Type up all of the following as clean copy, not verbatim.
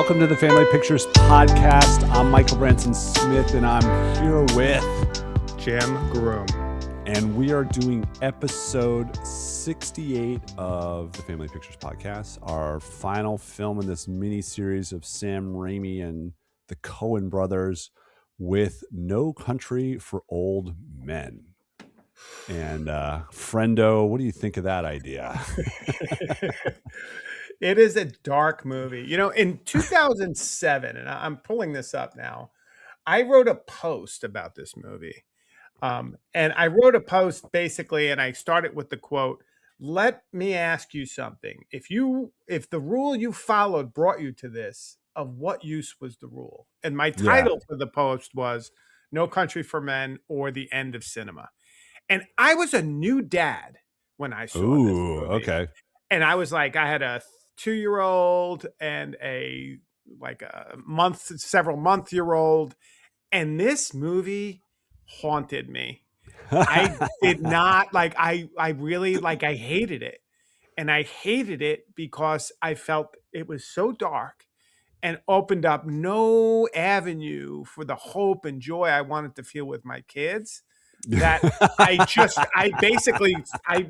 Welcome to the Family Pictures Podcast. I'm Michael Branson Smith, and I'm here with Jim Groom. And we are doing episode 68 of the Family Pictures Podcast, our final film in this mini-series of Sam Raimi and the Coen brothers with No Country for Old Men. And friendo, what do you think of that idea? It is a dark movie. You know, in 2007, and I'm pulling this up now, I wrote a post about this movie. And I wrote a post basically, and I started with the quote, "Let me ask you something. If the rule you followed brought you to this, of what use was the rule?" And my title for the post was No Country for Men or The End of Cinema. And I was a new dad when I saw this movie. Okay. And I was like, I had a 2-year-old and several month-year-old. And this movie haunted me. I did not I hated it. And I hated it because I felt it was so dark and opened up no avenue for the hope and joy I wanted to feel with my kids. That I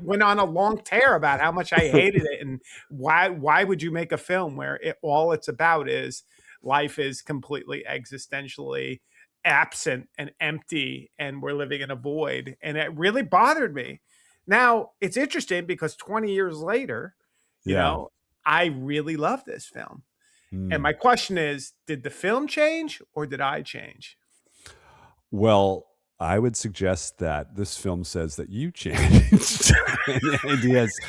went on a long tear about how much I hated it and why would you make a film where all it's about is life is completely existentially absent and empty and we're living in a void, and it really bothered me. Now it's interesting because 20 years later, you know, I really love this film. And my question is, did the film change or did I change? Well, I would suggest that this film says that you changed. And the idea is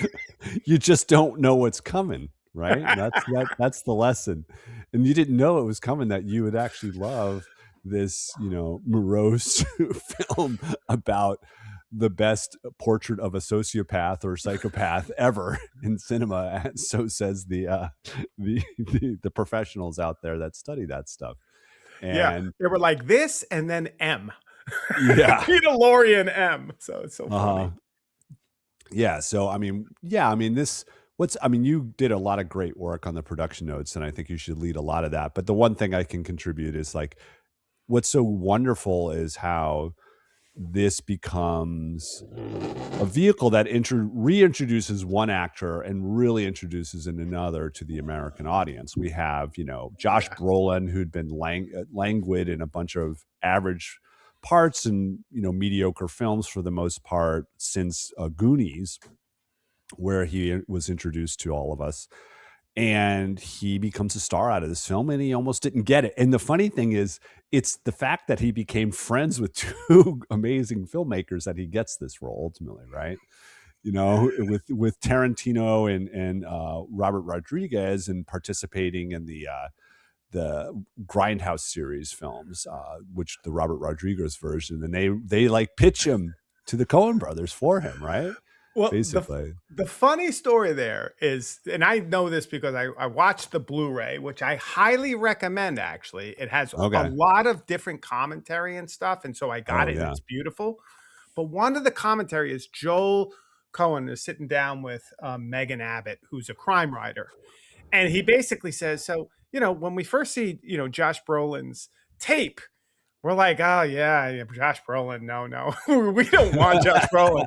you just don't know what's coming, right? That's the lesson. And you didn't know it was coming, that you would actually love this, morose film about the best portrait of a sociopath or psychopath ever in cinema. And so says the professionals out there that study that stuff. And they were like this and then M. Yeah. Peter Lorre and M. So it's so funny. Yeah. So, you did a lot of great work on the production notes, and I think you should lead a lot of that. But the one thing I can contribute is what's so wonderful is how this becomes a vehicle that reintroduces one actor and really introduces another to the American audience. We have, Josh Brolin, who'd been languid in a bunch of average parts and, mediocre films for the most part since Goonies, where he was introduced to all of us. And he becomes a star out of this film, and he almost didn't get it. And the funny thing is, it's the fact that he became friends with two amazing filmmakers that he gets this role ultimately, right? With Tarantino and Robert Rodriguez, and participating in the Grindhouse series films, which the Robert Rodriguez version, and they pitch him to the Coen brothers for him, right? Well, basically, the funny story there is, and I know this because I watched the Blu-ray, which I highly recommend. Actually, it has a lot of different commentary and stuff, and so I got it. And it's beautiful. But one of the commentary is Joel Coen is sitting down with Megan Abbott, who's a crime writer, and he basically says, "So, when we first see, Josh Brolin's tape, we're like, oh yeah, Josh Brolin, no, we don't want Josh Brolin."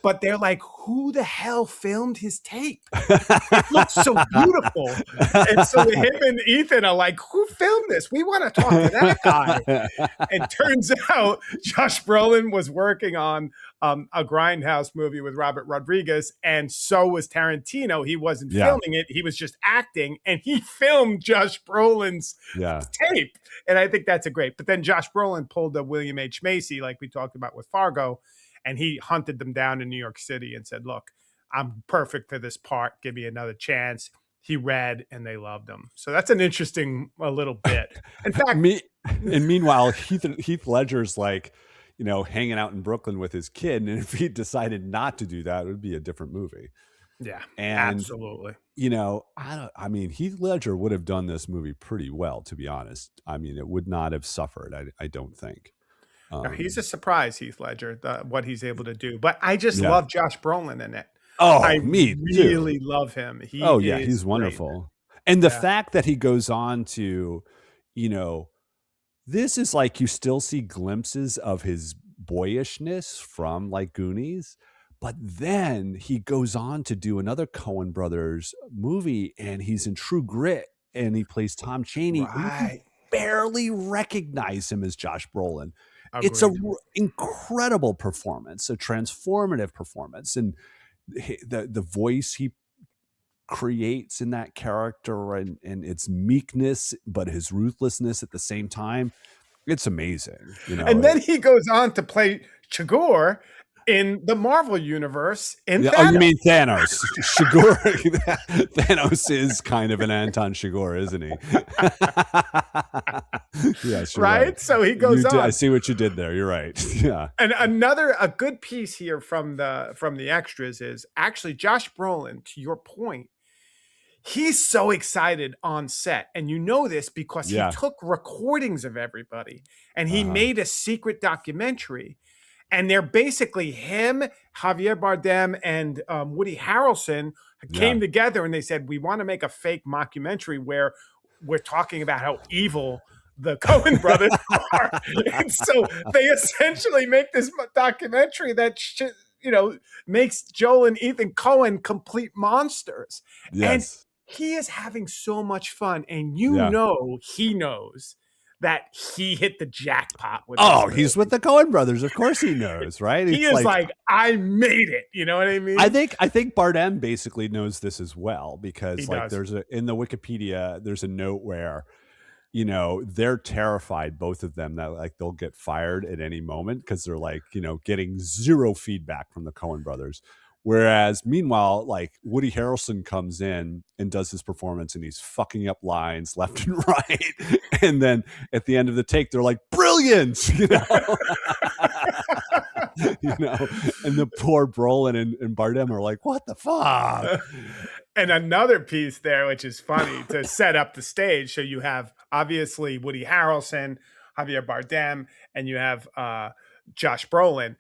But they're like, who the hell filmed his tape? It looks so beautiful. And so him and Ethan are like, who filmed this? We want to talk to that guy. And turns out Josh Brolin was working on a Grindhouse movie with Robert Rodriguez, and so was Tarantino. He wasn't filming it. He was just acting, and he filmed Josh Brolin's tape. And I think that's great. But then Josh Brolin pulled a William H. Macy, like we talked about with Fargo, and he hunted them down in New York City and said, look, I'm perfect for this part. Give me another chance. He read, and they loved him. So that's an interesting little bit. In fact, meanwhile, Heath Ledger's hanging out in Brooklyn with his kid. And if he decided not to do that, it would be a different movie. Yeah, and, absolutely. Heath Ledger would have done this movie pretty well, to be honest. It would not have suffered, I don't think. No, he's a surprise, Heath Ledger, what he's able to do. But I just love Josh Brolin in it. Oh, I me really love him. He's wonderful. And the Yeah. fact that he goes on to, you know, this is like you still see glimpses of his boyishness from like Goonies, but then he goes on to do another Coen Brothers movie and he's in True Grit and he plays Tom Chaney and you Right. barely recognize him as Josh Brolin. It's a Agreed. incredible performance, a transformative performance, and the voice he creates in that character and its meekness, but his ruthlessness at the same time. It's amazing, you know. And then he goes on to play Chigurh in the Marvel universe in Yeah. Oh, you Thanos. mean Thanos? Chigurh. Thanos is kind of an Anton Chigurh, isn't he? Yes, you're right. Right? So he You goes did. I on. see what you did there. You're right. Yeah. And a good piece here from the extras is actually Josh Brolin, to your point, he's so excited on set. And you know this because he Yeah. took recordings of everybody and he Uh-huh. made a secret documentary. And they're basically him, Javier Bardem, and Woody Harrelson Yeah. came together and they said, we want to make a fake mockumentary where we're talking about how evil the Coen brothers are. And so they essentially make this documentary that makes Joel and Ethan Coen complete monsters. And Yes. he is having so much fun. And Yeah. he knows that he hit the jackpot with this Oh, he's with movie. the Coen brothers. Of course he knows, right? He It's is like like, I made it. You know what I I mean? think I think Bardem basically knows this as well He because like does. there's a in the Wikipedia there's a note where they're terrified, both of them, that like they'll get fired at any moment because they're like, getting zero feedback from the Coen brothers. Whereas meanwhile, like Woody Harrelson comes in and does his performance and he's fucking up lines left and right. And then at the end of the take, they're like, brilliant, and the poor Brolin and Bardem are like, what the fuck? And another piece there, which is funny to set up the stage. So you have obviously Woody Harrelson, Javier Bardem, and you have Josh Brolin.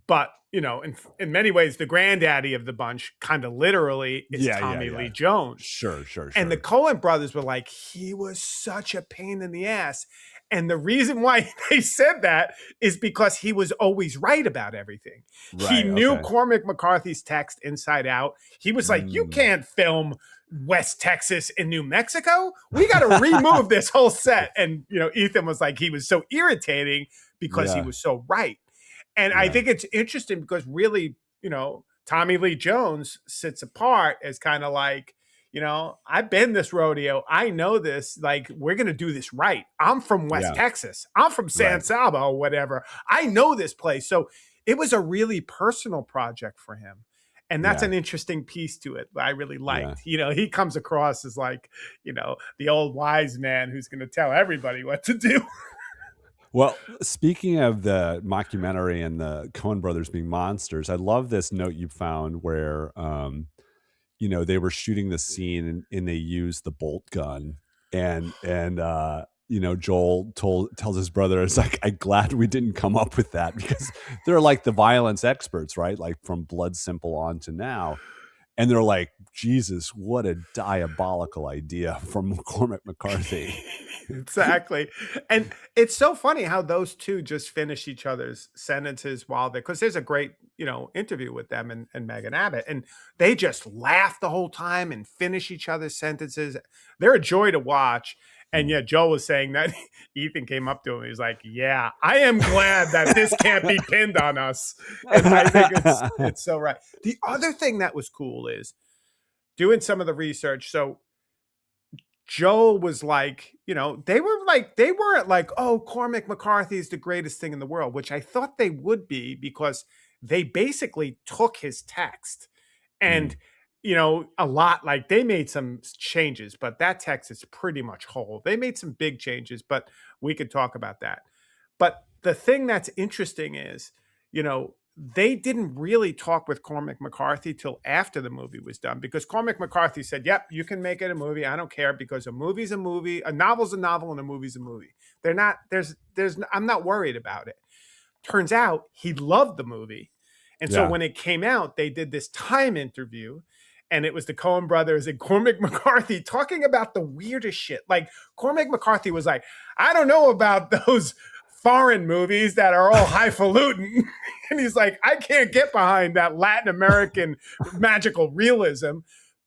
But in many ways, the granddaddy of the bunch, kind of literally, is Yeah, yeah, Tommy yeah. Lee Jones. Sure, sure, And the sure. Coen brothers were like, he was such a pain in the ass. And the reason why they said that is because he was always right about everything. He Right. knew Okay. Cormac McCarthy's text inside out. He was like, you Mm, can't film West Texas and New Mexico. We got to remove this whole set. And, Ethan was like, he was so irritating because he yeah. was so right. And I Yeah. think it's interesting because really, Tommy Lee Jones sits apart as kind of like, I've been this rodeo. I know this. Like, we're going to do this right. I'm from West Yeah. Texas. I'm from San Right. Saba or whatever. I know this place. So it was a really personal project for him. And that's Yeah. an interesting piece to it. I really Yeah. liked. He comes across as like, the old wise man who's going to tell everybody what to do. Well, speaking of the mockumentary and the Coen brothers being monsters, I love this note you found where they were shooting the scene and they used the bolt gun and Joel tells his brother, it's like, I'm glad we didn't come up with that because they're like the violence experts, right? Like from Blood Simple on to now. And they're like, Jesus, what a diabolical idea from Cormac McCarthy. Exactly. And it's so funny how those two just finish each other's sentences while they're, because there's a great, interview with them and Megan Abbott, and they just laugh the whole time and finish each other's sentences. They're a joy to watch. And yeah, Joe was saying that Ethan came up to him. He was like, yeah, I am glad that this can't be pinned on us. And I think it's so right. The other thing that was cool is doing some of the research. So Joel was like, they weren't like, oh, Cormac McCarthy is the greatest thing in the world, which I thought they would be because they basically took his text and, Mm, a lot, like they made some changes, but that text is pretty much whole. They made some big changes, but we could talk about that. But the thing that's interesting is, they didn't really talk with Cormac McCarthy till after the movie was done because Cormac McCarthy said, yep, you can make it a movie. I don't care because a movie's a movie, a novel's a novel, and a movie's a movie. They're not, I'm not worried about it. Turns out he loved the movie. And so yeah. when it came out, they did this Time interview and it was the Coen brothers and Cormac McCarthy talking about the weirdest shit. Like Cormac McCarthy was like, I don't know about those foreign movies that are all highfalutin. And he's like, I can't get behind that Latin American magical realism.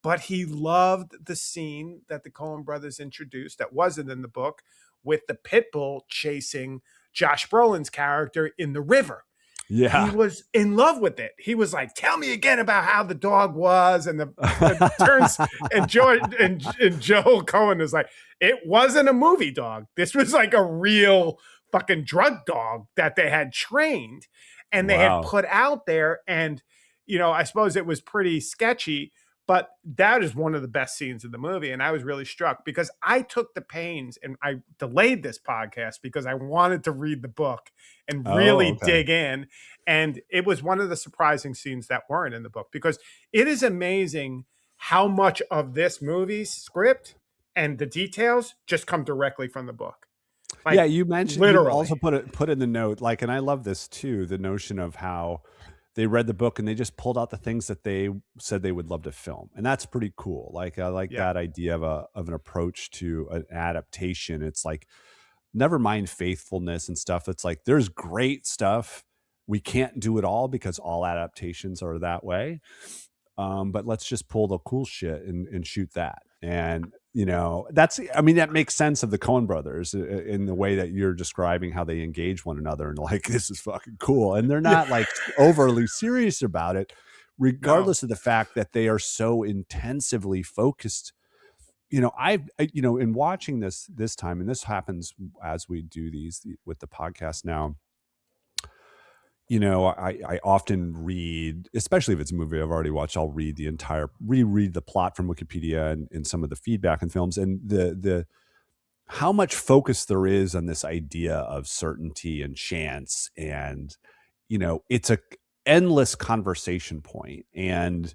But he loved the scene that the Coen brothers introduced that wasn't in the book with the pit bull chasing Josh Brolin's character in the river. He Yeah. was in love with it. He was like, tell me again about how the dog was. And the turns, and Joel Cohen is like, it wasn't a movie dog. This was like a real fucking drug dog that they had trained and they had Wow. put out there. And, you know, I suppose it was pretty sketchy, but that is one of the best scenes in the movie. And I was really struck because I took the pains and I delayed this podcast because I wanted to read the book and Oh, really okay. dig in. And it was one of the surprising scenes that weren't in the book because it is amazing how much of this movie's script and the details just come directly from the book. Yeah, Like you also literally. put in the note, like, and I love this too, the notion of how they read the book and they just pulled out the things that they said they would love to film. And that's pretty cool. Like I like Yeah. that idea of an approach to an adaptation. It's like never mind faithfulness and stuff. It's like there's great stuff. We can't do it all because all adaptations are that way. But let's just pull the cool shit and shoot that. And that's, I mean, that makes sense of the Coen brothers in the way that you're describing how they engage one another and like, this is fucking cool. And they're Yeah. not like overly serious about it, No. regardless of the fact that they are so intensively focused. In watching this time, and this happens as we do these with the podcast now, I often read, especially if it's a movie I've already watched, I'll reread the plot from Wikipedia and some of the feedback in films, and the how much focus there is on this idea of certainty and chance, and it's a endless conversation point. And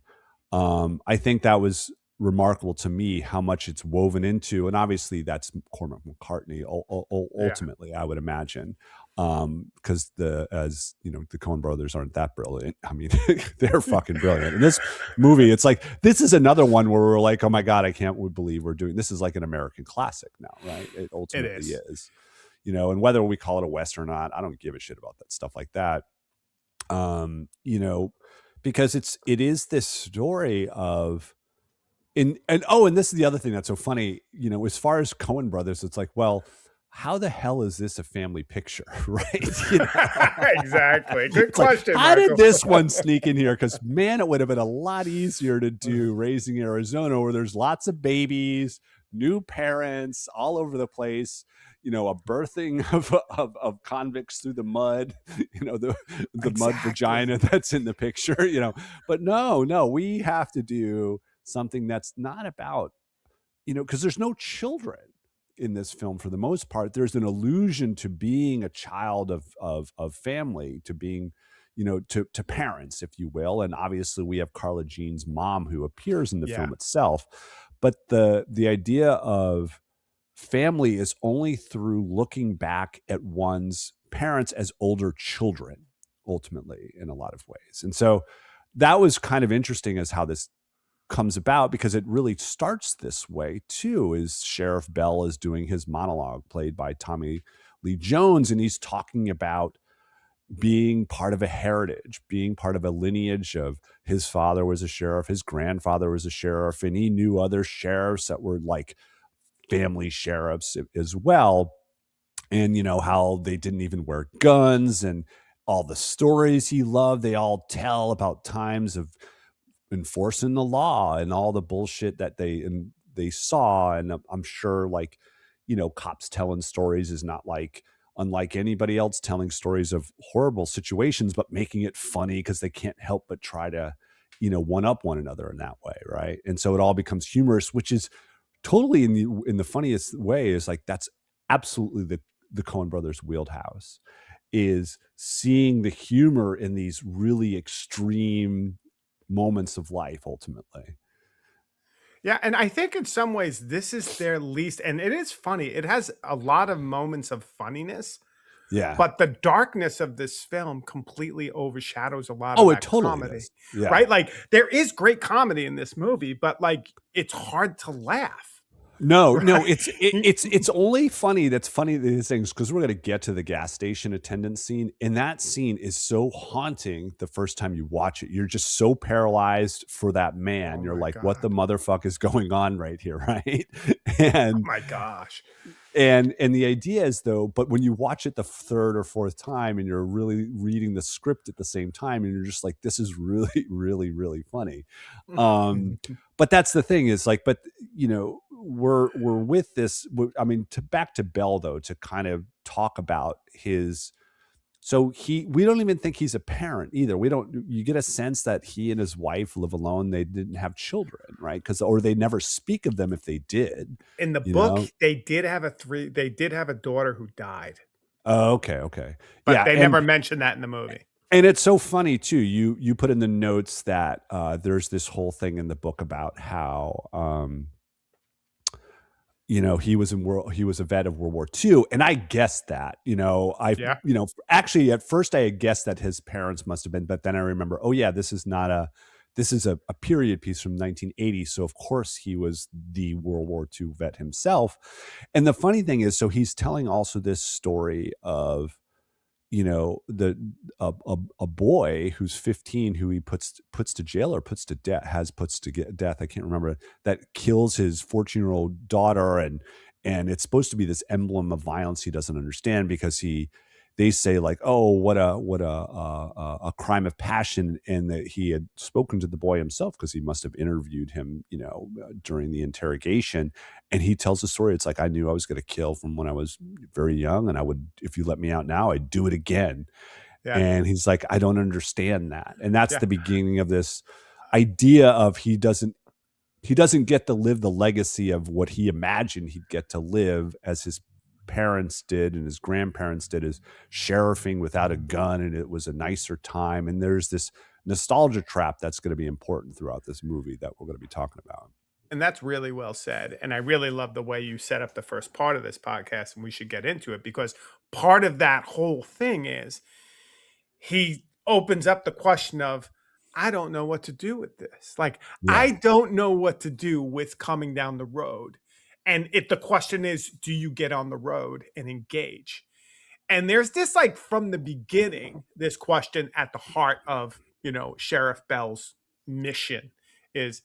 I think that was remarkable to me how much it's woven into, and obviously that's Cormac McCartney Yeah. ultimately, I would imagine, because the Coen brothers aren't that brilliant. I mean, they're fucking brilliant. In this movie, it's like this is another one where we're like, oh my god, I can't believe we're doing this. Is like an American classic now, right? It It ultimately is. is, and whether we call it a Western or not, I don't give a shit about that stuff like that. um you know because it is this story of, and this is the other thing that's so funny, as far as Coen brothers, it's like, well, how the hell is this a family picture? Right. Exactly. Good It's like, question, how did Michael. this one sneak in here? Because man, it would have been a lot easier to do Raising Arizona, where there's lots of babies, new parents all over the place, a birthing of convicts through the mud, the mud vagina Exactly. that's in the picture. But no, we have to do something that's not about, because there's no children in this film for the most part. There's an allusion to being a child of family, to being, to parents, if you will. And obviously we have Carla Jean's mom who appears in the Yeah. film itself. But the idea of family is only through looking back at one's parents as older children, ultimately, in a lot of ways. And so that was kind of interesting as how this comes about, because it really starts this way too. Is Sheriff Bell is doing his monologue, played by Tommy Lee Jones, and he's talking about being part of a heritage, being part of a lineage of his father was a sheriff, his grandfather was a sheriff, and he knew other sheriffs that were like family sheriffs as well. And how they didn't even wear guns, and all the stories he loved, they all tell about times of enforcing the law and all the bullshit that they saw. And I'm sure, like, cops telling stories is not like unlike anybody else telling stories of horrible situations, but making it funny because they can't help but try to one up one another in that way, right? And so it all becomes humorous, which is totally in the funniest way. Is like, that's absolutely the Coen brothers wheelhouse, is seeing the humor in these really extreme moments of life, ultimately. Yeah, and I think in some ways this is their least, and it is funny. It has a lot of moments of funniness, Yeah. but the darkness of this film completely overshadows a lot of Oh, it that totally comedy, does. Yeah. right? Like, there is great comedy in this movie, but, like, it's hard to laugh, No, no, right? it's only funny that's funny these things because we're gonna get to the gas station attendant scene, and that scene is so haunting the first time you watch it. You're just so paralyzed for that man. Oh You're my like, "What the god. motherfuck is going on right here?" Right? Oh And my gosh. and the idea is though, but when you watch it the third or fourth time and you're really reading the script at the same time, and you're just like, "This is really, really, really funny." Um, but that's the thing is like, but you know, we're with this. I mean, to back to Bell though, to kind of talk about his. So we don't even think he's a parent either. We don't. You get a sense that he and his wife live alone. They didn't have children, right? Because or they never speak of them if they did. In the You book, know. they did have a daughter who died, Oh, okay, okay. but Yeah, they never mentioned that in the movie. and it's so funny too. You put in the notes that there's this whole thing in the book about how you know, he was a vet of World War II, and I guessed that. You know, Yeah. actually at first I had guessed that his parents must have been, but then I remember, oh yeah, this is a period piece from 1980, so of course he was the World War II vet himself. And the funny thing is, so he's telling also this story of you know a boy who's 15 who he puts to jail or puts to death has puts to get death, I can't remember, that kills his 14-year-old daughter, and it's supposed to be this emblem of violence he doesn't understand because they say like, oh, what a crime of passion, and that he had spoken to the boy himself because he must have interviewed him, you know, during the interrogation, and he tells the story. It's like, I knew I was going to kill from when I was very young, and I would, if you let me out now, I'd do it again. Yeah. And he's like, I don't understand that, and that's Yeah. the beginning of this idea of he doesn't get to live the legacy of what he imagined he'd get to live as his parents did and his grandparents did, as sheriffing without a gun, and it was a nicer time. And there's this nostalgia trap that's going to be important throughout this movie that we're going to be talking about. And that's really well said. And I really love the way you set up the first part of this podcast, and we should get into it because part of that whole thing is he opens up the question of, I don't know what to do with this. Like, Yeah. I don't know what to do with coming down the road. And if the question is, do you get on the road and engage? And there's this, like, from the beginning, this question at the heart of, Sheriff Bell's mission is,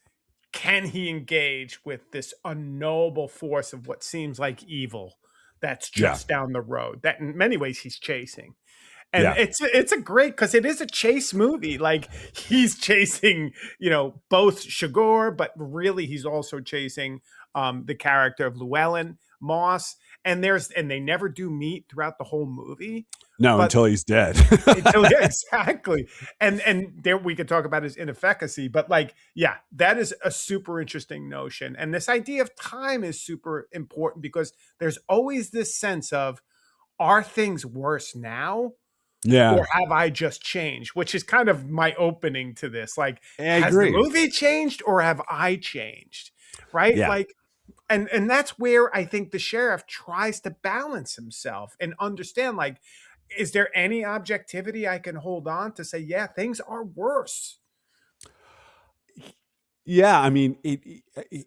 can he engage with this unknowable force of what seems like evil that's Yeah. just down the road that in many ways he's chasing? And Yeah. it's a great, because it is a chase movie. Like, he's chasing, both Shagor, but really he's also chasing the character of Llewellyn Moss. And they never do meet throughout the whole movie. No, But until he's dead. yeah, exactly. And there we could talk about his inefficacy, but like, yeah, that is a super interesting notion. And this idea of time is super important because there's always this sense of, are things worse now? Yeah. Or have I just changed? Which is kind of my opening to this. Like, I has the agree. movie changed or have I changed? Right? Yeah. Like, and that's where I think the sheriff tries to balance himself and understand, like, is there any objectivity I can hold on to say, yeah, things are worse? Yeah. I mean,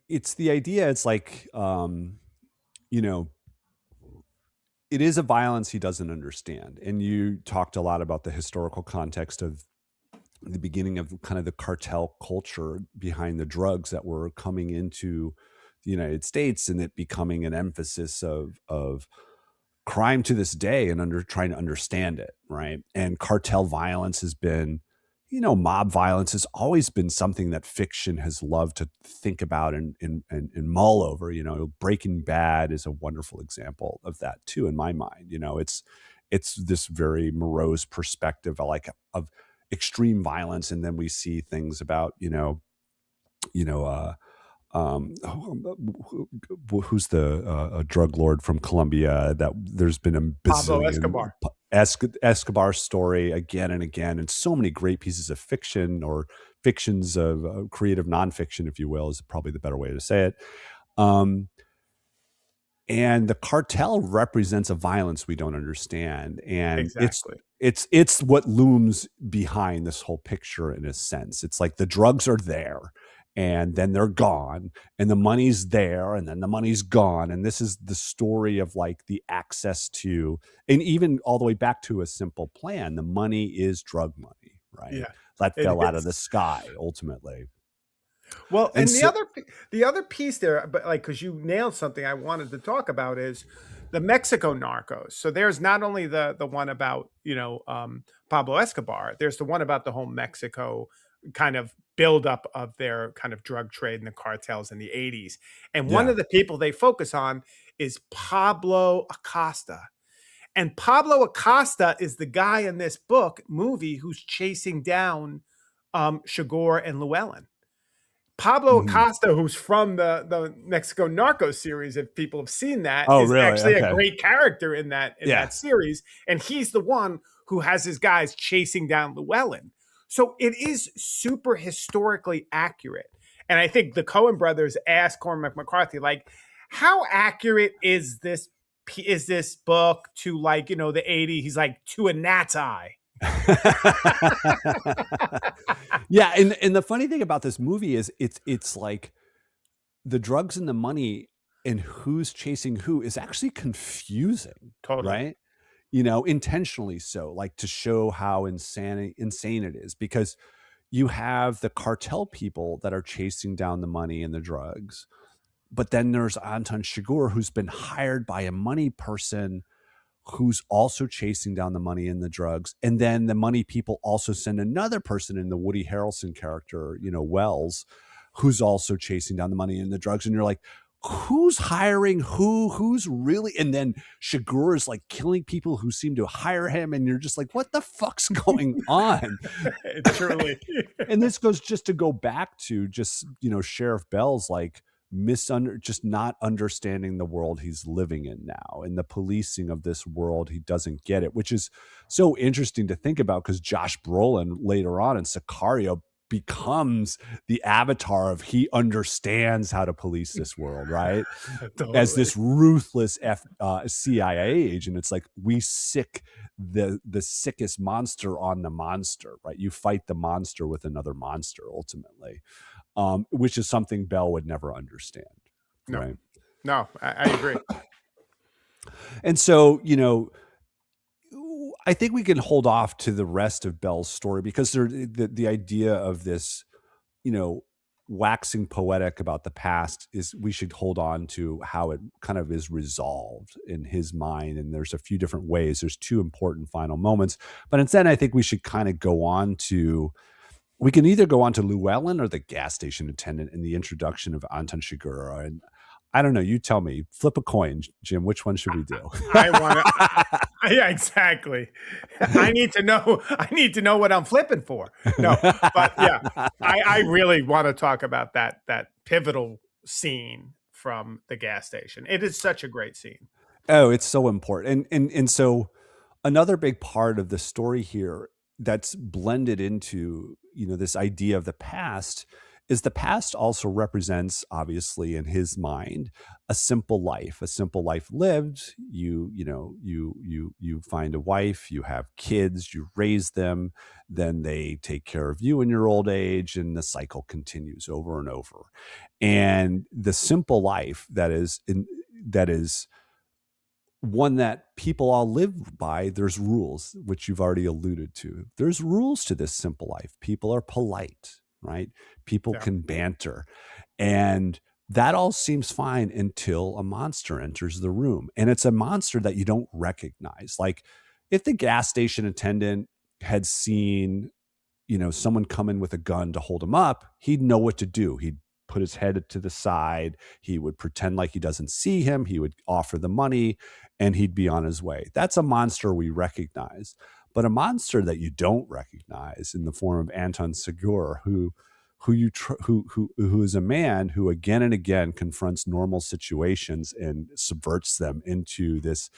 it's the idea. It's like, you know, it is a violence he doesn't understand. And you talked a lot about the historical context of the beginning of kind of the cartel culture behind the drugs that were coming into the United States, and it becoming an emphasis of crime to this day, and trying to understand it, right? And cartel violence has been, mob violence has always been something that fiction has loved to think about and mull over. Breaking Bad is a wonderful example of that too, in my mind. It's this very morose perspective, of extreme violence, and then we see things about you know who's the a drug lord from Colombia, that there's been a Pablo bazillion Escobar. Escobar story again and again, and so many great pieces of fiction, or fictions of creative nonfiction, if you will, is probably the better way to say it. Um, and the cartel represents a violence we don't understand, and Exactly. it's what looms behind this whole picture in a sense. It's like the drugs are there and then they're gone, and the money's there and then the money's gone, and this is the story of like the access to, and even all the way back to a simple plan, the money is drug money, right? Yeah, That it fell out of is. the sky ultimately. Well, And and so the other piece there, but like because you nailed something I wanted to talk about is the Mexico narcos. So there's not only the one about Pablo Escobar. There's the one about the whole Mexico kind of buildup of their kind of drug trade and the cartels in the 80s. And one yeah. of the people they focus on is Pablo Acosta. And Pablo Acosta is the guy in this movie who's chasing down Shagor and Llewellyn. Pablo Mhm. Acosta, who's from the Mexico Narcos series, if people have seen that, Oh, is really? actually a Okay. great character in that Yeah. series, and he's the one who has his guys chasing down Llewellyn. So it is super historically accurate, and I think the Coen brothers asked Cormac McCarthy, like, how accurate is this book to the 80s? He's like, to a gnat's eye. Yeah, and the funny thing about this movie is it's like the drugs and the money and who's chasing who is actually confusing, Totally. right? Intentionally so, like to show how insane it is, because you have the cartel people that are chasing down the money and the drugs, but then there's Anton Chigurh, who's been hired by a money person who's also chasing down the money and the drugs. And then the money people also send another person in, the Woody Harrelson character, Wells, who's also chasing down the money and the drugs. And you're like, who's hiring who? Who's really? And then Chigurh is like killing people who seem to hire him. And you're just like, what the fuck's going on? Truly. And this goes just to go back to just, Sheriff Bell's like just not understanding the world he's living in now, and the policing of this world. He doesn't get it, which is so interesting to think about, because Josh Brolin later on in Sicario becomes the avatar of, he understands how to police this world, right? As Totally. this ruthless CIA agent. It's like, we sick the sickest monster on the monster, right? You fight the monster with another monster ultimately, which is something Bell would never understand, No, right? no, I agree. And so, I think we can hold off to the rest of Bell's story, because the idea of this, you know, waxing poetic about the past, is we should hold on to how it kind of is resolved in his mind. And there's a few different ways. There's two important final moments, but instead, I think we should kind of go on to, we can either go on to Llewellyn or the gas station attendant in the introduction of Anton Chigurh. And I don't know. You tell me. Flip a coin, Jim. Which one should we do? I want to. Yeah, exactly. I need to know. I need to know what I'm flipping for. No, but yeah, I really want to talk about that pivotal scene from the gas station. It is such a great scene. Oh, it's so important. And so another big part of the story here that's blended into, this idea of the past, is the past also represents, obviously in his mind, a simple life lived. You find a wife, you have kids, you raise them, then they take care of you in your old age, and the cycle continues over and over. And the simple life that is one that people all live by, there's rules, which you've already alluded to. There's rules to this simple life. People are polite, right? People Yeah, can banter. And that all seems fine until a monster enters the room. And it's a monster that you don't recognize. Like, if the gas station attendant had seen, someone come in with a gun to hold him up, he'd know what to do. He'd put his head to the side. He would pretend like he doesn't see him. He would offer the money, and he'd be on his way. That's a monster we recognize. But a monster that you don't recognize, in the form of Anton Segura, who is a man who again and again confronts normal situations and subverts them into this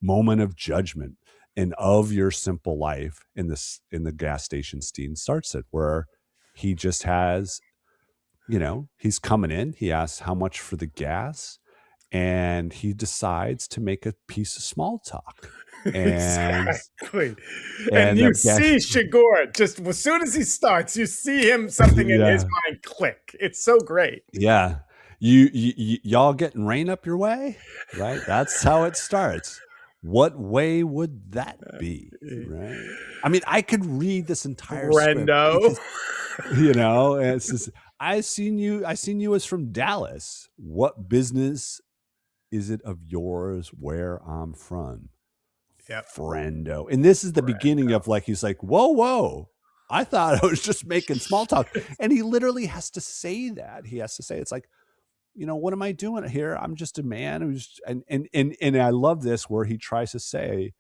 moment of judgment and of your simple life. In the gas station scene starts it, where he just has, he's coming in, he asks how much for the gas, and he decides to make a piece of small talk. And Exactly. And and you the see Shigure just as soon as he starts, you see him something in his yeah. mind click. It's so great. Yeah. Y'all getting rain up your way? Right? That's how it starts. What way would that be? Right? I mean, I could read this entire script Brendo. because and it's just I seen you as from Dallas. What business is it of yours where I'm from? Yep. Friendo. And this is the beginning Brendo. of like, he's like, whoa, whoa. I thought I was just making small talk. And he literally has to say that. He has to say, it's like, what am I doing here? I'm just a man who's and I love this where he tries to say,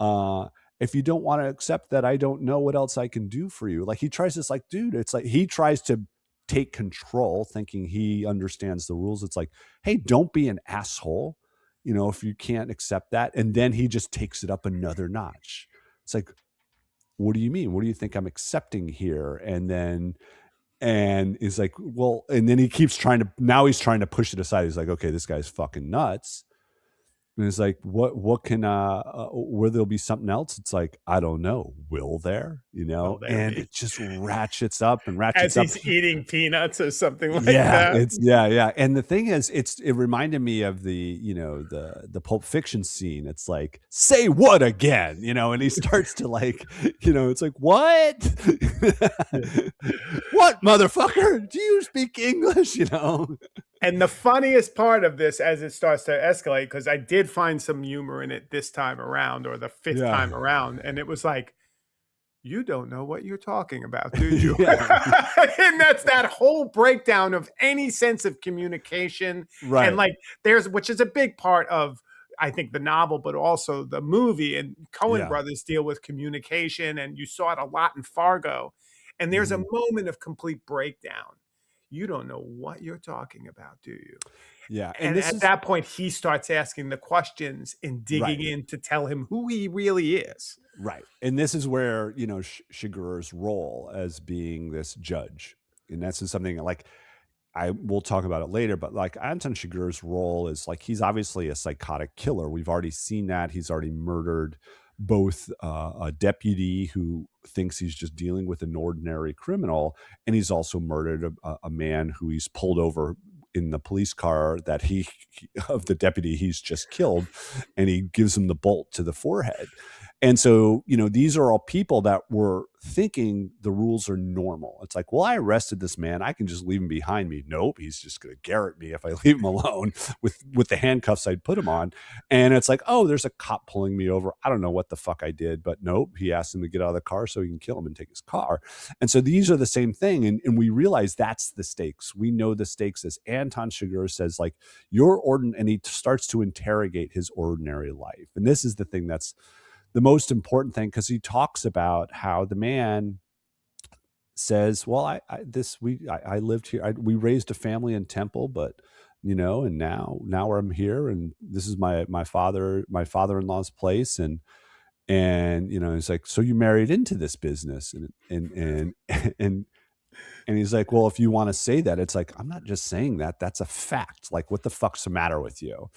uh, if you don't want to accept that, I don't know what else I can do for you. Like he tries this, like, dude, it's like he tries to take control, thinking he understands the rules. It's like, hey, don't be an asshole, if you can't accept that. And then he just takes it up another notch. It's like, what do you mean? What do you think I'm accepting here? And he's like, well, and then he's trying to push it aside. He's like, okay, this guy's fucking nuts. And it's like, what can, where there'll be something else? It's like, I don't know. Will there, Will there and be? it just ratchets up and ratchets As up. he's eating peanuts or something like Yeah, that. yeah. And the thing is, it reminded me of the Pulp Fiction scene. It's like, say what again, and he starts to like, it's like, what? What, motherfucker? Do you speak English? And the funniest part of this as it starts to escalate, because I did find some humor in it this time around or the fifth Yeah. time around, and it was like, you don't know what you're talking about, do you? Yeah. And that's that whole breakdown of any sense of communication. And Right. like, which is a big part of, I think, the novel, but also the movie. And Coen Yeah. brothers deal with communication, and you saw it a lot in Fargo. And there's a Mhm. moment of complete breakdown. You don't know what you're talking about, do you? Yeah. And And this at is that point, he starts asking the questions and digging right. in to tell him who he really is. Right. And this is where, Shigeru's role as being this judge. And that's just something like I will talk about it later, but like Anton Chigurh's role is like he's obviously a psychotic killer. We've already seen that. He's already murdered both a deputy who thinks he's just dealing with an ordinary criminal, and he's also murdered a man who he's pulled over in the police car that of the deputy he's just killed, and he gives him the bolt to the forehead. And so, these are all people that were thinking the rules are normal. It's like, well, I arrested this man. I can just leave him behind me. Nope. He's just going to garrote me if I leave him alone with the handcuffs I'd put him on. And it's like, oh, there's a cop pulling me over. I don't know what the fuck I did, but nope. He asked him to get out of the car so he can kill him and take his car. And so these are the same thing. And we realize that's the stakes. We know the stakes as Anton Chigurh says, like, and he starts to interrogate his ordinary life. And this is the thing that's the most important thing, because he talks about how the man says, well, I lived here. We raised a family in Temple, but and now I'm here, and this is my father-in-law's place, and he's like, so you married into this business, and and and he's like, well, if you want to say that, it's like, I'm not just saying that. That's a fact. Like, what the fuck's the matter with you?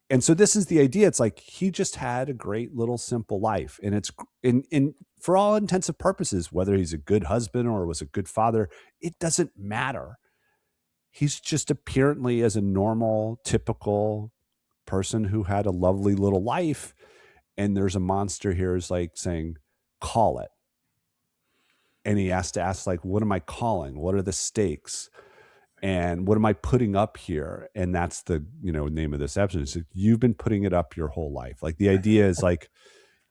And so this is the idea. It's like he just had a great little simple life, and it's in for all intents and purposes, whether he's a good husband or was a good father, it doesn't matter. He's just apparently as a normal, typical person who had a lovely little life, and there's a monster here who's like saying, "Call it," and he has to ask, like, "What am I calling? What are the stakes?" And what am I putting up here? And that's the name of this episode. It's like, you've been putting it up your whole life. Like the idea is like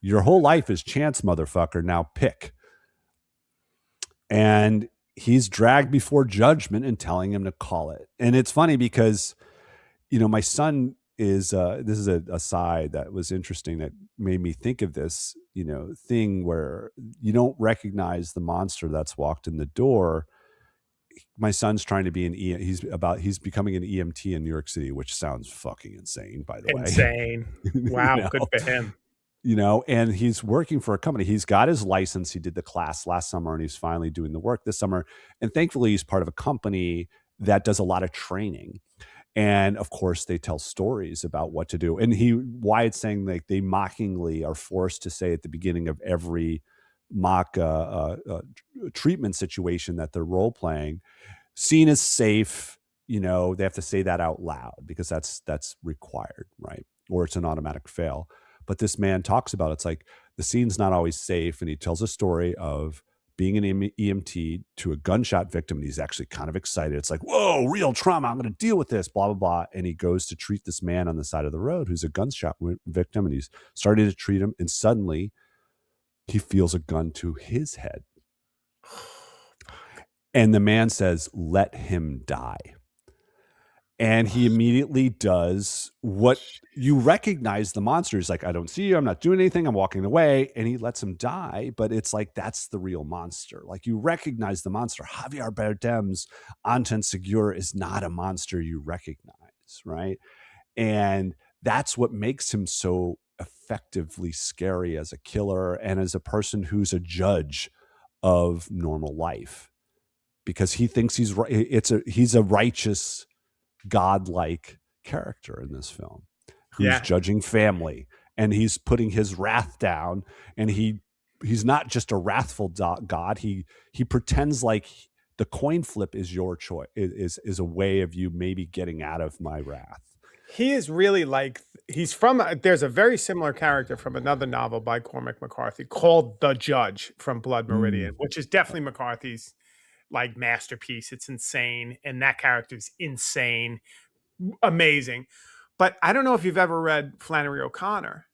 your whole life is chance, motherfucker. Now pick. And he's dragged before judgment and telling him to call it. And it's funny because my son is this is a side that was interesting that made me think of this thing where you don't recognize the monster that's walked in the door. My son's trying to be he's becoming an EMT in New York City, which sounds fucking insane, by the way. Insane. you Wow, good know, for him. and he's working for a company. He's got his license. He did the class last summer, and he's finally doing the work this summer. And thankfully, he's part of a company that does a lot of training. And of course, they tell stories about what to do. And Wyatt's saying like they mockingly are forced to say at the beginning of every mock treatment situation that they're role playing, scene is safe. They have to say that out loud because that's required, right? Or it's an automatic fail. But this man talks about it's like the scene's not always safe, and he tells a story of being an EMT to a gunshot victim, and he's actually kind of excited. It's like, whoa, real trauma. I'm going to deal with this, blah, blah, blah. And he goes to treat this man on the side of the road who's a gunshot victim, and he's starting to treat him, and suddenly he feels a gun to his head. And the man says, let him die. And he immediately does what you recognize the monster. He's like, I don't see you. I'm not doing anything. I'm walking away. And he lets him die. But it's like, that's the real monster. Like you recognize the monster. Javier Bardem's Anton Segura is not a monster you recognize, right? And that's what makes him so effectively scary as a killer and as a person who's a judge of normal life, because he thinks he's a righteous, godlike character in this film who's judging family, and he's putting his wrath down, and he's not just a wrathful god. He pretends like the coin flip is your choice, is a way of you maybe getting out of my wrath. He is really like, there's a very similar character from another novel by Cormac McCarthy called The Judge from Blood Meridian, which is definitely McCarthy's like masterpiece. It's insane. And that character is insane. Amazing. But I don't know if you've ever read Flannery O'Connor.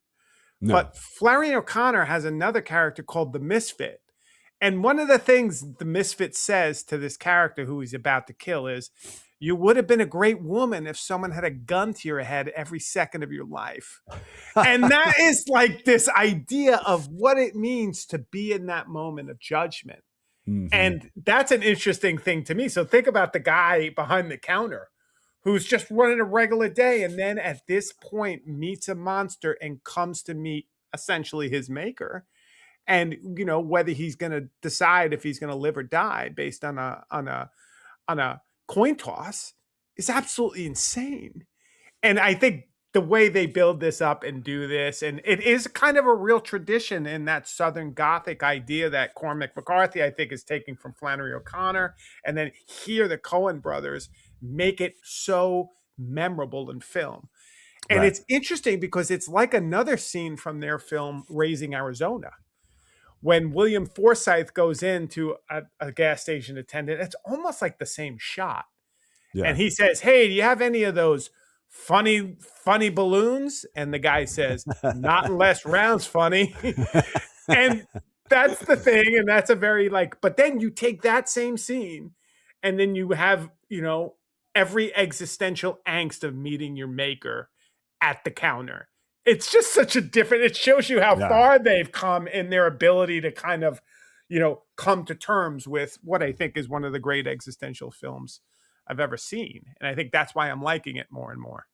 No. But Flannery O'Connor has another character called the Misfit. And one of the things the Misfit says to this character who he's about to kill is, you would have been a great woman if someone had a gun to your head every second of your life. And that is like this idea of what it means to be in that moment of judgment. Mm-hmm. And that's an interesting thing to me. So think about the guy behind the counter who's just running a regular day, and then at this point meets a monster and comes to meet essentially his maker. And, whether he's going to decide if he's going to live or die based on a coin toss is absolutely insane. And I think the way they build this up and do this, and it is kind of a real tradition in that Southern Gothic idea that Cormac McCarthy, I think, is taking from Flannery O'Connor. And then here the Coen brothers make it so memorable in film. And It's interesting because it's like another scene from their film Raising Arizona. When William Forsythe goes into a gas station attendant, it's almost like the same shot. Yeah. And he says, hey, do you have any of those funny balloons? And the guy says, not unless rounds funny. And that's the thing. And that's a very but then you take that same scene and then you have, every existential angst of meeting your maker at the counter. It's just such a different, it shows you how far they've come in their ability to kind of, come to terms with what I think is one of the great existential films I've ever seen. And I think that's why I'm liking it more and more.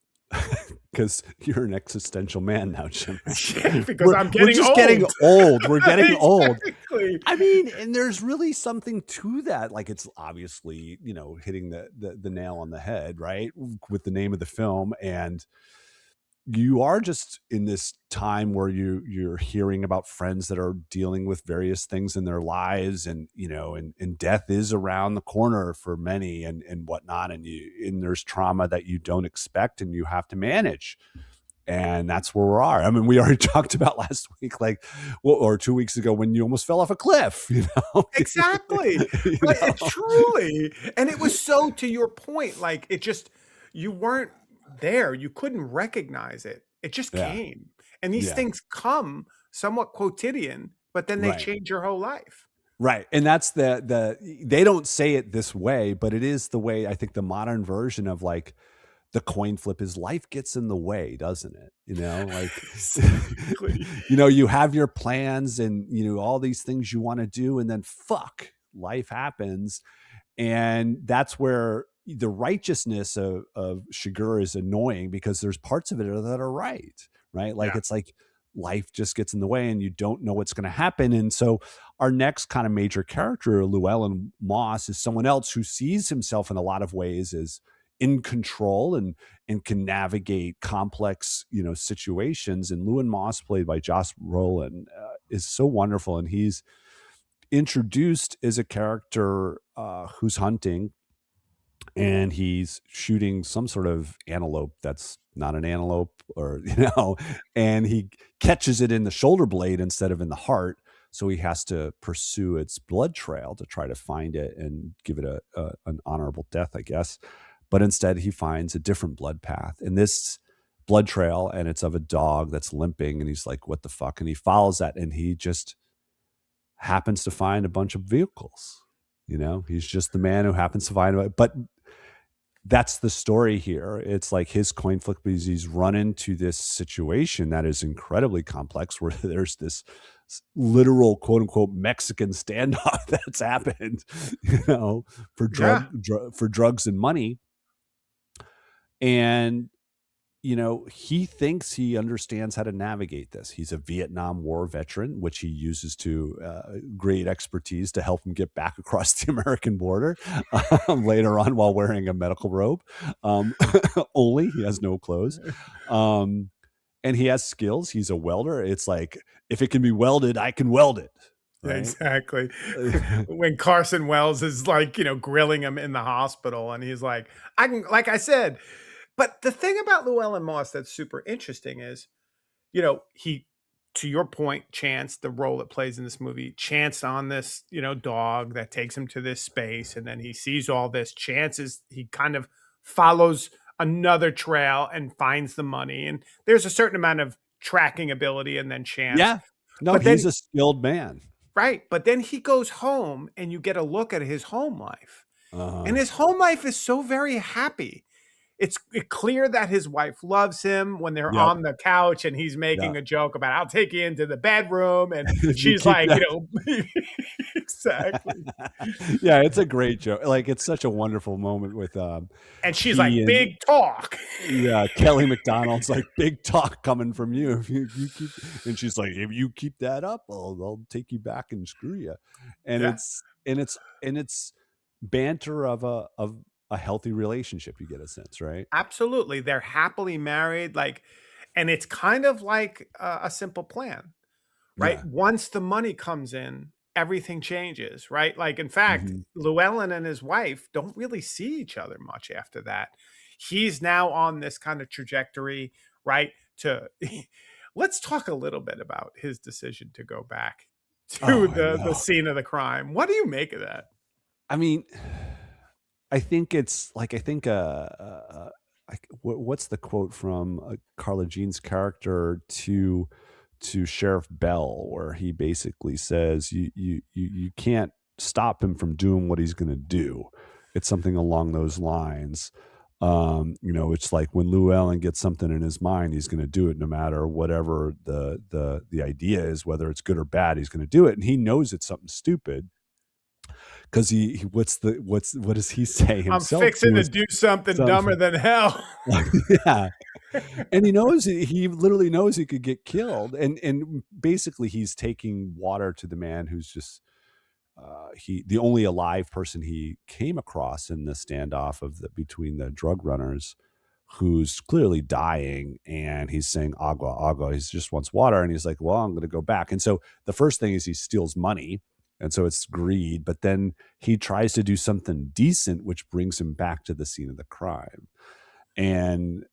Because you're an existential man now, Jim. Yeah, because we're just getting old. We're getting old. Exactly. I mean, and there's really something to that. Like, it's obviously, hitting the nail on the head, right? With the name of the film. And you are just in this time where you're hearing about friends that are dealing with various things in their lives, and and death is around the corner for many, and whatnot, and there's trauma that you don't expect and you have to manage. And that's where we are. I mean, we already talked about last week, or 2 weeks ago, when you almost fell off a cliff, Exactly. Truly. And it was so, to your point, you weren't there. You couldn't recognize it. It just came. And these things come somewhat quotidian, but then they change your whole life. Right. And that's they don't say it this way, but it is the way I think the modern version of the coin flip is life gets in the way, doesn't it? Exactly. You have your plans and, all these things you want to do, and then life happens. And that's where the righteousness of Shigur is annoying, because there's parts of it that are right? It's like life just gets in the way and you don't know what's going to happen. And so our next kind of major character, Llewellyn Moss, is someone else who sees himself in a lot of ways as in control and can navigate complex, situations. And Lewin Moss, played by Josh Brolin, is so wonderful, and he's introduced as a character who's hunting, and he's shooting some sort of antelope that's not an antelope, or and he catches it in the shoulder blade instead of in the heart, so he has to pursue its blood trail to try to find it and give it an honorable death, I guess. But instead he finds a different blood path, and this blood trail, and it's of a dog that's limping, and he's like, what the fuck? And he follows that, and he just happens to find a bunch of vehicles. He's just the man who happens to find it. But that's the story here. It's like his coin flip, because he's run into this situation that is incredibly complex, where there's this literal quote unquote Mexican standoff that's happened, for Yeah. for drugs and money. And he thinks he understands how to navigate this. He's a Vietnam War veteran, which he uses to great expertise to help him get back across the American border later on, while wearing a medical robe. Only he has no clothes. And he has skills. He's a welder. It's like, if it can be welded, I can weld it. Right? Exactly. When Carson Wells is like, grilling him in the hospital, and he's like, I can, like I said. But the thing about Llewellyn Moss that's super interesting is, he, to your point, Chance, the role it plays in this movie, Chance on this, dog that takes him to this space, and then he sees all this. He kind of follows another trail and finds the money. And there's a certain amount of tracking ability, and then Chance. Yeah. No, But he's then, a skilled man. right. But then he goes home, and you get a look at his home life. Uh-huh. And his home life is so very happy. It's clear that his wife loves him when they're Yep. on the couch, and he's Yeah. making a joke about, I'll take you into the bedroom. And If you she's keep like, that. exactly. Yeah, it's a great joke. Like, it's such a wonderful moment with And she's like, he and big talk. yeah, Kelly McDonald's like, big talk coming from you. If you keep, and she's like, if you keep that up, I'll take you back and screw you. And Yeah, it's banter of a healthy relationship. You get a sense, right? absolutely. They're happily married. And it's kind of like a simple plan, right? Yeah. Once the money comes in, everything changes, right? Like, in fact, Hmm. Llewellyn and his wife don't really see each other much after that. He's now on this kind of trajectory, right? To Let's talk a little bit about his decision to go back to Oh, I the know. scene of the crime. What do you make of that? I mean, I think it's like, what's the quote from Carla Jean's character to Sheriff Bell, where he basically says, you can't stop him from doing what he's going to do. It's something along those lines. It's like, when Llewellyn gets something in his mind, he's going to do it, no matter whatever the idea is, whether it's good or bad, he's going to do it. And he knows it's something stupid, because what does he say I'm himself fixing to to his do something son? dumber than hell. Yeah. And he literally knows he could get killed, and basically he's taking water to the man who's just the only alive person he came across in the standoff between the drug runners, who's clearly dying, and he's saying agua agua. He just wants water, and he's like, well, I'm going to go back. And so the first thing is he steals money, and so it's greed. But then he tries to do something decent, which brings him back to the scene of the crime. And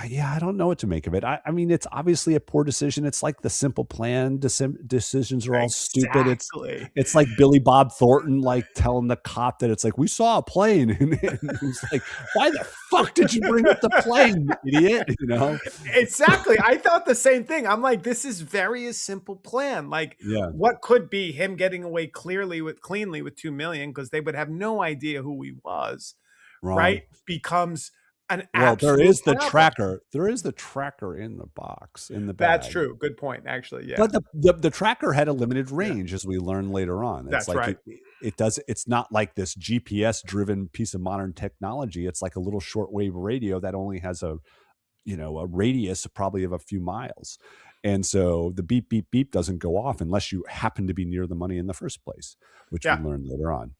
yeah, I don't know what to make of it. I mean, it's obviously a poor decision. It's like the simple plan decisions are all stupid. Exactly. It's like Billy Bob Thornton, like, telling the cop that it's like, we saw a plane, and he's like, why the fuck did you bring up the plane, you idiot? Exactly. I thought the same thing. I'm like, this is very a simple plan. Like, Yeah, what could be him getting away cleanly with 2 million, because they would have no idea who he was, wrong. right? Becomes an Well, there absolute is the problem. tracker. There is the tracker in the box, in the That's bag. true. Good point. Actually, yeah. But the tracker had a limited Yeah. range, as we learn later on. It's That's like, right. it's not like this GPS driven piece of modern technology. It's like a little shortwave radio that only has a radius probably of a few miles. And so the beep beep beep doesn't go off unless you happen to be near the money in the first place, which we Yeah. learn later on.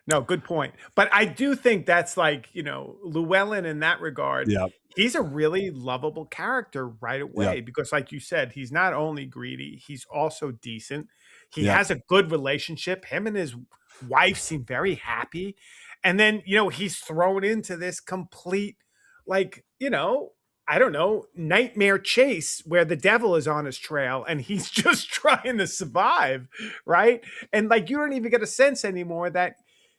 No, good point. But I do think that's like, Llewellyn in that regard, Yep. he's a really lovable character right Yep. away because, like you said, he's not only greedy, he's also decent. He Yep. has a good relationship. Him and his wife seem very happy. And then, he's thrown into this complete, like, I don't know, nightmare chase where the devil is on his trail and he's just trying to survive, right? And like you don't even get a sense anymore that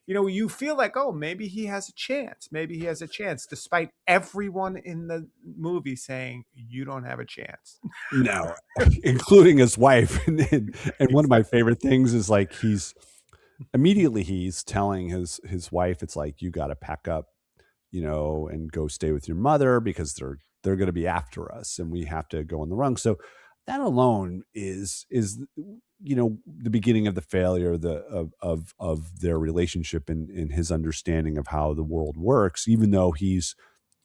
you feel like, oh, maybe he has a chance. Maybe he has a chance, despite everyone in the movie saying you don't have a chance. No, including his wife. And one of my favorite things is like he's telling his wife, it's like, you got to pack up, and go stay with your mother because they're going to be after us and we have to go on the run. So that alone is the beginning of the failure of their relationship and in his understanding of how the world works, even though he's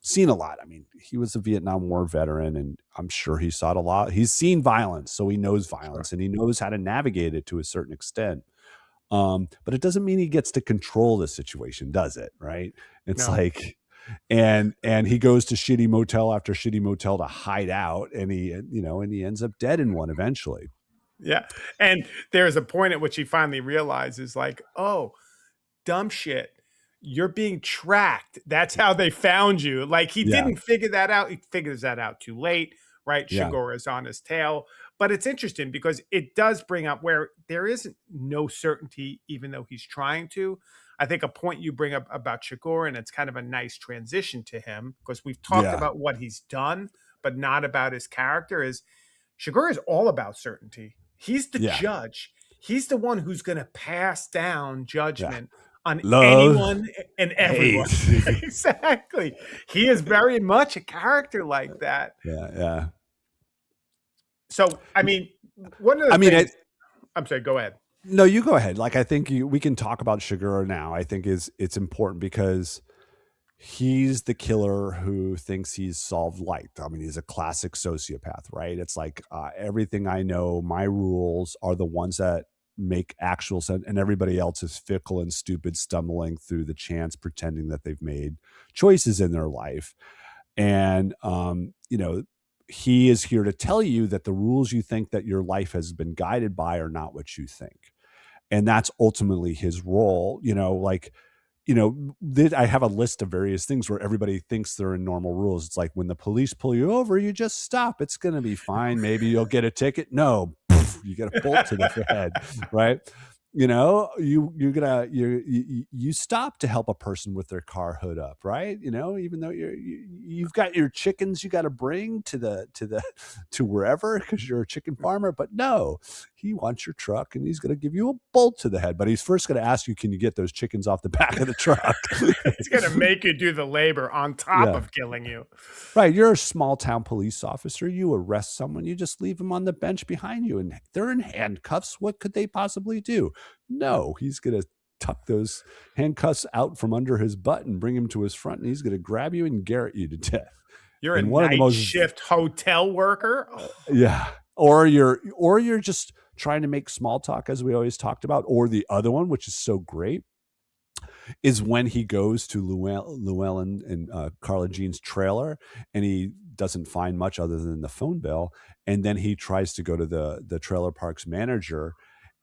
seen a lot. I mean, he was a Vietnam War veteran, and I'm sure he saw it a lot. He's seen violence, so he knows Sure. violence and he knows how to navigate it to a certain extent. But it doesn't mean he gets to control the situation, does it? Right? It's No. like, and he goes to shitty motel after shitty motel to hide out, and he ends up dead in one eventually. Yeah. And there's a point at which he finally realizes, like, oh, dumb shit. You're being tracked. That's how they found you. Like he Yeah, didn't figure that out. He figures that out too late, right? yeah, Shigor is on his tail. But it's interesting because it does bring up where there isn't no certainty, even though he's trying to. I think a point you bring up about Shigor, and it's kind of a nice transition to him because we've talked yeah, about what he's done, but not about his character, is Shigor is all about certainty. He's the yeah, judge. He's the one who's going to pass down yeah. judgment on Love, anyone and everyone. hate. Exactly. He is very much a character like that. Yeah, yeah. So, I mean, one of the I mean, things, I'm sorry, go ahead. no, you go ahead. Like, I think we can talk about Sugar now. I think it's important because he's the killer who thinks he's solved life. I mean, he's a classic sociopath, right? It's like, everything I know, my rules are the ones that make actual sense, and everybody else is fickle and stupid, stumbling through the chance, pretending that they've made choices in their life. And he is here to tell you that the rules you think that your life has been guided by are not what you think. And that's ultimately his role. Like, I have a list of various things where everybody thinks they're in normal rules. It's like, when the police pull you over, you just stop. It's going to be fine. Maybe you'll get a ticket. No, you get a bolt to the head, right? You stop to help a person with their car hood up, right? Even though you've got your chickens you got to bring to wherever because you're a chicken farmer, but no, he wants your truck and he's going to give you a bolt to the head, but he's first going to ask you, can you get those chickens off the back of the truck? It's going to make you do the labor on top Yeah. of killing you. Right. You're a small town police officer. You arrest someone, you just leave them on the bench behind you and they're in handcuffs. What could they possibly do? No, he's going to tuck those handcuffs out from under his butt and bring him to his front, and he's going to grab you and garrote you to death. You're a And one of the night most, shift hotel worker. yeah. Or you're just trying to make small talk, as we always talked about. Or the other one, which is so great, is when he goes to Llewellyn and Carla Jean's trailer, and he doesn't find much other than the phone bill, and then he tries to go to the trailer park's manager,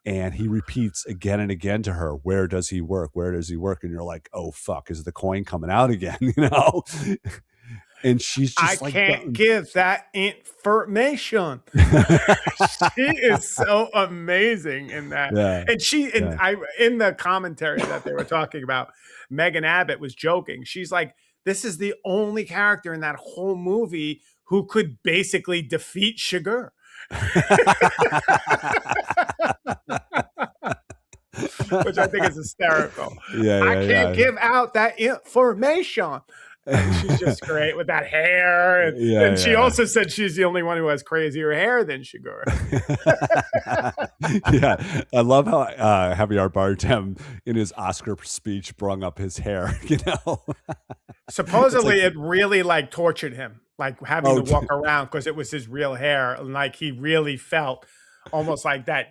and he repeats again and again to her, where does he work, where does he work? And you're like, oh fuck, is the coin coming out again? And she's I just like, can't give that information. She is so amazing in that. yeah, And yeah. I in the commentary that they were talking about, Megan Abbott was joking. She's like, this is the only character in that whole movie who could basically defeat Sugar. Which I think is hysterical. Yeah, I yeah, can't yeah. give out that information. And she's just great with that hair. Yeah, And she yeah. also said she's the only one who has crazier hair than Sugar. Yeah, I love how Javier Bardem in his Oscar speech brung up his hair. It's like, Supposedly, it really like tortured him, like having oh, to walk around because it was his real hair. And like he really felt almost like that,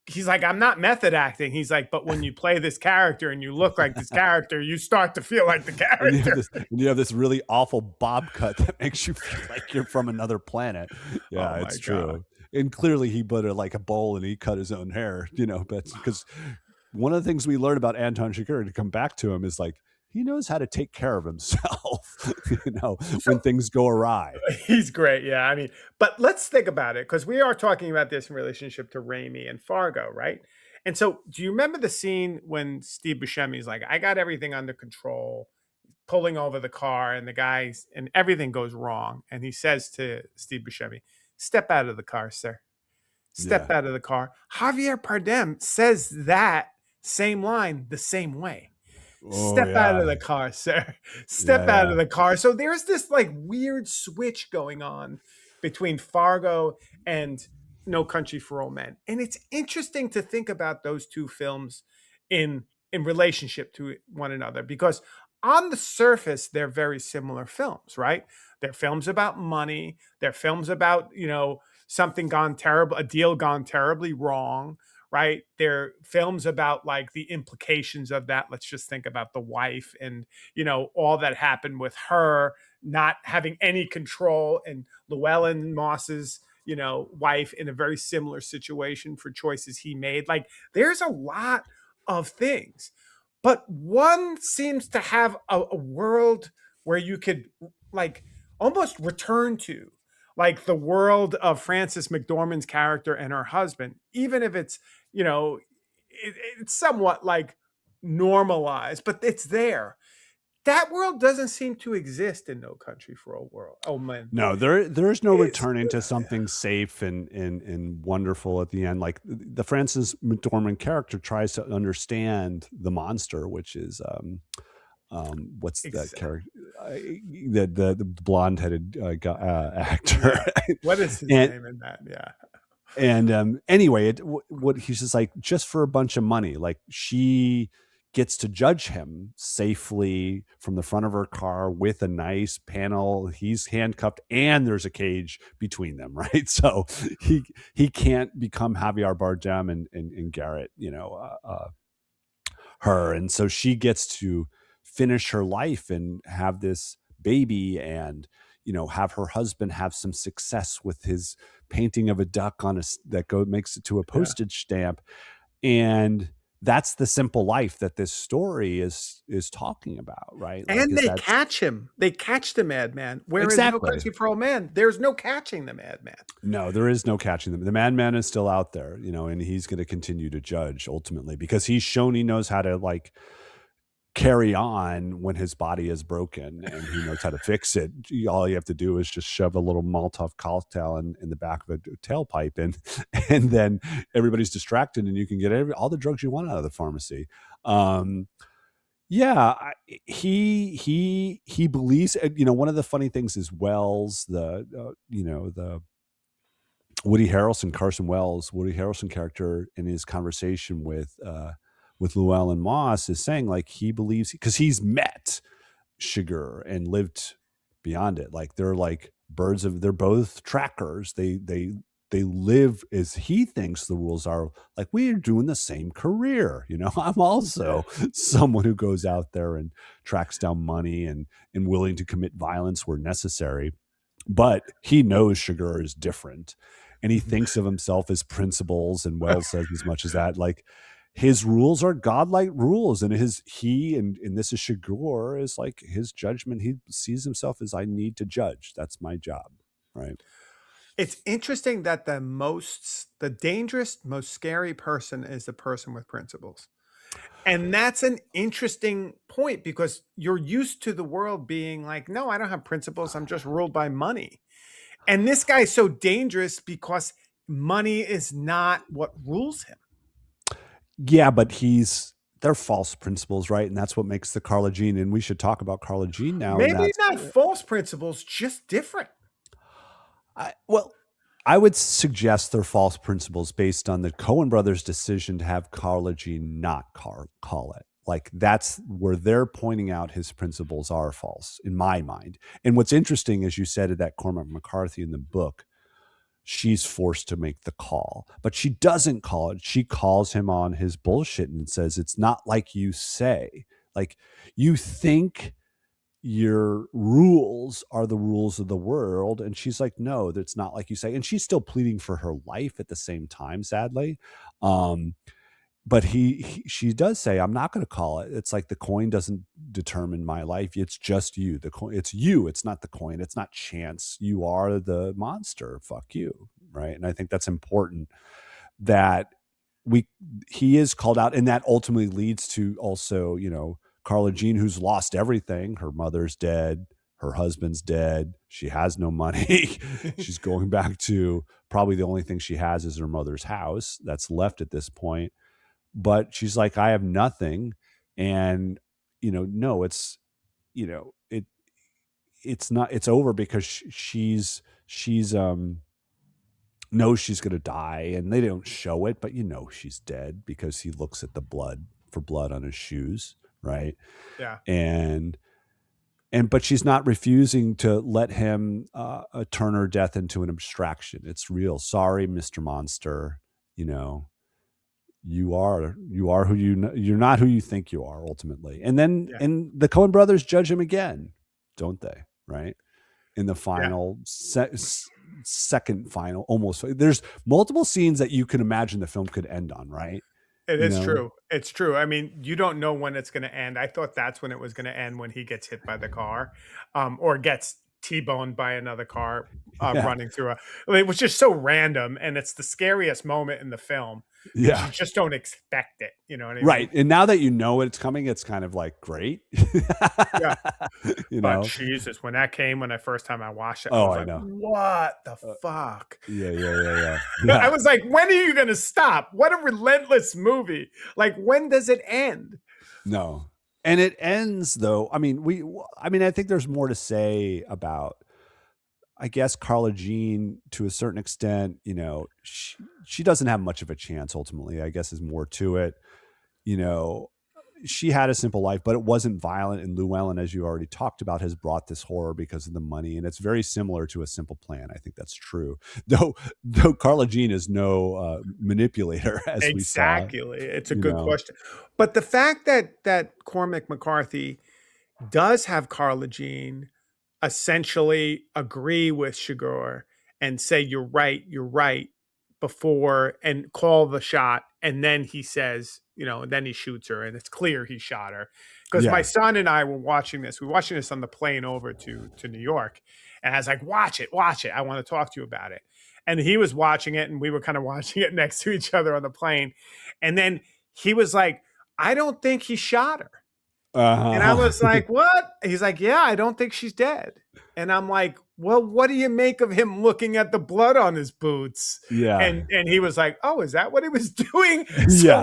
he's like, I'm not method acting. He's like, but when you play this character and you look like this character, you start to feel like the character. And you have this really awful bob cut that makes you feel like you're from another planet. Oh Yeah, my it's God. true. And clearly he put like a bowl and he cut his own hair, but because one of the things we learned about Anton Chigurh, to come back to him, is like he knows how to take care of himself, So when things go awry. he's great. Yeah. I mean, but let's think about it because we are talking about this in relationship to Raimi and Fargo, right? And so, do you remember the scene when Steve Buscemi's like, I got everything under control, pulling over the car, and the guys, and everything goes wrong. And he says to Steve Buscemi, step out of the car, sir. Step Yeah. out of the car. Javier Bardem says that same line the same way. Oh Step out yeah. of the car, sir. Yeah, Step out yeah. of the car. So there's this like weird switch going on between Fargo and No Country for Old Men. And it's interesting to think about those two films in relationship to one another because on the surface they're very similar films, right? They're films about money, they're films about, something gone terrible, a deal gone terribly wrong, right? They're films about like the implications of that. Let's just think about the wife and, all that happened with her not having any control, and Llewellyn Moss's, wife in a very similar situation for choices he made. Like there's a lot of things, but one seems to have a world where you could like almost return to, like the world of Frances McDormand's character and her husband, even if it's, you know, it's somewhat like normalized, but it's there. That world doesn't seem to exist in No Country for Old World. Oh man, No, there's no it's returning to something safe and wonderful at the end. Like the Francis McDormand character tries to understand the monster, which is what's that exactly. character? The blonde headed actor, Yeah. What is his and name in that? Yeah. anyway, what he's just like, just for a bunch of money, like she gets to judge him safely from the front of her car with a nice panel. He's handcuffed and there's a cage between them, right? So he can't become Javier Bardem and Garrett, her, and so she gets to finish her life and have this baby, and have her husband have some success with his painting of a duck on that makes it to a Yeah. postage stamp. And that's the simple life that this story is talking about, right? Like, And is they that catch him. They catch the madman. Whereas No exactly? Country for Old Men, there's no catching the madman. No, there is no catching them. The madman is still out there, and he's going to continue to judge ultimately, because he's shown he knows how to like carry on when his body is broken, and he knows how to fix it. All you have to do is just shove a little Molotov cocktail in the back of a tailpipe, and then everybody's distracted, and you can get all the drugs you want out of the pharmacy. Yeah, he believes. One of the funny things is Wells, the Woody Harrelson, Carson Wells, Woody Harrelson character, in his conversation with Llewellyn Moss, is saying like he believes, because he's met Chigurh and lived beyond it. Like they're like they're both trackers. They live as he thinks the rules are. Like, we are doing the same career. I'm Yeah. also someone who goes out there and tracks down money and willing to commit violence where necessary. But he knows Chigurh is different, and he thinks of himself as principles, and Wells says as much as that. Like, his rules are godlike rules, and and this is Chigurh, is like his judgment. He sees himself as, I need to judge. That's my job, right? It's interesting that the dangerous, most scary person is the person with principles. And that's an interesting point because you're used to the world being like, no, I don't have principles. I'm just ruled by money. And this guy's so dangerous because money is not what rules him. Yeah, but they're false principles, right? And that's what makes the Carla Jean. And we should talk about Carla Jean now. And Maybe that's not false principles, just different. well, I would suggest they're false principles based on the Coen brothers' decision to have Carla Jean not call it. Like, that's where they're pointing out his principles are false in my mind. And what's interesting, as you said, that Cormac McCarthy in the book she's forced to make the call. But she doesn't call it. She calls him on his bullshit and says, it's not like you say. Like, you think your rules are the rules of the world. And she's like, no, that's not like you say. And she's still pleading for her life at the same time, sadly. But she does say, I'm not going to call it. It's like, the coin doesn't determine my life. It's just you. The coin, it's you. It's not the coin. It's not chance. You are the monster. Fuck you. Right. And I think that's important, that he is called out, and that ultimately leads to also, Carla Jean, who's lost everything. Her mother's dead. Her husband's dead. She has no money. She's going back to, probably the only thing she has is her mother's house that's left at this point. But she's like, I have nothing. And, no, it's, it, it's not, it's over, because she's knows she's going to die, and they don't show it, but she's dead, because he looks at the blood on his shoes. Right. Yeah. But she's not refusing to let him turn her death into an abstraction. It's real. Sorry, Mr. Monster. You are who you're not who you think you are, ultimately. And then, Yeah. and the Coen brothers judge him again, don't they? Right. In the final second final, almost, there's multiple scenes that you can imagine the film could end on. Right. It is true. It's true. I mean, you don't know when it's going to end. I thought that's when it was going to end, when he gets hit by the car, or gets T-boned by another car running through it was just so random, and it's the scariest moment in the film. Yeah. You just don't expect it. You know what I mean? Right. And now that it's coming, it's kind of like, great. Yeah. But Jesus, when that came, when the first time I watched it, I was like, know. What the fuck? Yeah. I was like, when are you going to stop? What a relentless movie. Like, when does it end? No. And it ends, though. I mean, I think there's more to say about, I guess, Carla Jean, to a certain extent. She doesn't have much of a chance, ultimately, I guess, is more to it. She had a simple life, but it wasn't violent. And Llewellyn, as you already talked about, has brought this horror because of the money. And it's very similar to A Simple Plan. I think that's true. Though Carla Jean is no manipulator, as we saw. Exactly. It's a good question. But the fact that Cormac McCarthy does have Carla Jean essentially agree with Chigurh and say, you're right, before, and call the shot. And then he says, then he shoots her, and it's clear he shot her. Because my son and I were watching this. We were watching this on the plane over to New York. And I was like, watch it. I want to talk to you about it. And he was watching it, and we were kind of watching it next to each other on the plane. And then he was like, I don't think he shot her. And I was like, what? He's like, yeah, I don't think she's dead. And I'm like, well, what do you make of him looking at the blood on his boots? Yeah. And he was like, oh, is that what he was doing? So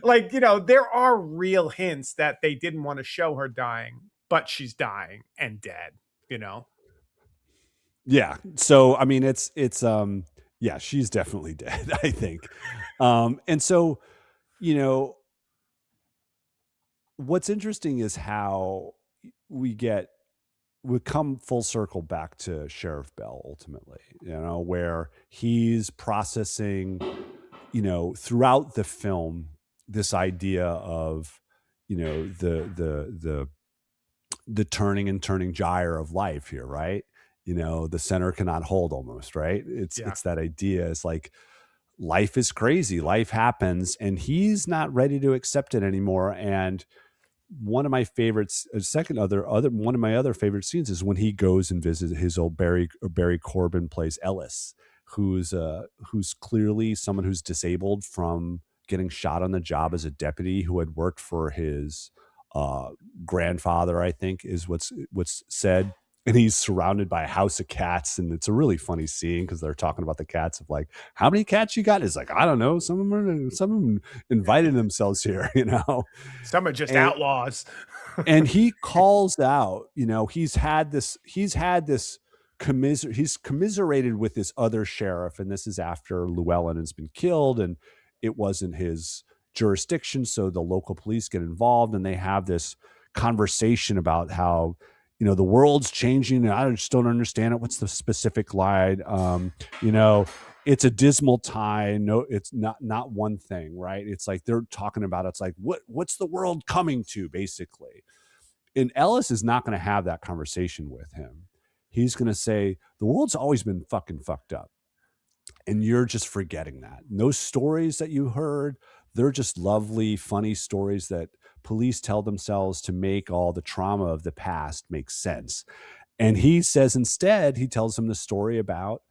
like, there are real hints that they didn't want to show her dying, but she's dying and dead, Yeah. So, I mean, it's yeah, she's definitely dead, I think. And so, what's interesting is how we come full circle back to Sheriff Bell, ultimately, where he's processing, throughout the film, this idea of, the turning gyre of life here, right? The center cannot hold, almost, right? It's that idea. It's like, life is crazy, life happens, and he's not ready to accept it anymore. And one of my favorites, one of my other favorite scenes is when he goes and visits his old Barry Corbin plays Ellis, who's clearly someone who's disabled from getting shot on the job as a deputy, who had worked for his grandfather, I think is what's said. And he's surrounded by a house of cats, and it's a really funny scene because they're talking about the cats, of like, how many cats you got? It's like, I don't know. Some of them invited themselves here, Some are just outlaws. And he calls out, he's commiserated with this other sheriff, and this is after Llewellyn has been killed, and it wasn't his jurisdiction, so the local police get involved, and they have this conversation about how, the world's changing and I just don't understand it. What's the specific line? You know, it's a dismal time. No, it's not one thing, right? It's like they're talking about it's like what's the world coming to, basically. And Ellis is not going to have that conversation with him. He's going to say, the world's always been fucking fucked up. And you're just forgetting that. And those stories that you heard, they're just lovely, funny stories that police tell themselves to make all the trauma of the past make sense. And he says instead, he tells him the story about,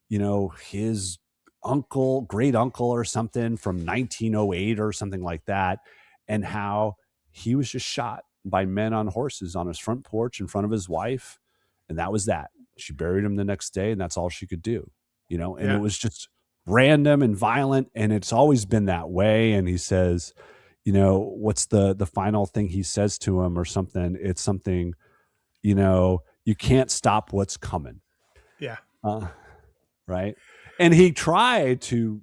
his uncle, great uncle or something from 1908 or something like that, and how he was just shot by men on horses on his front porch in front of his wife. And that was that. She buried him the next day, and that's all she could do, and it Yeah. was just random and violent. And it's always been that way. And he says, what's the final thing he says to him or something? It's something, you can't stop what's coming. Yeah. Uh, right. And he tried to,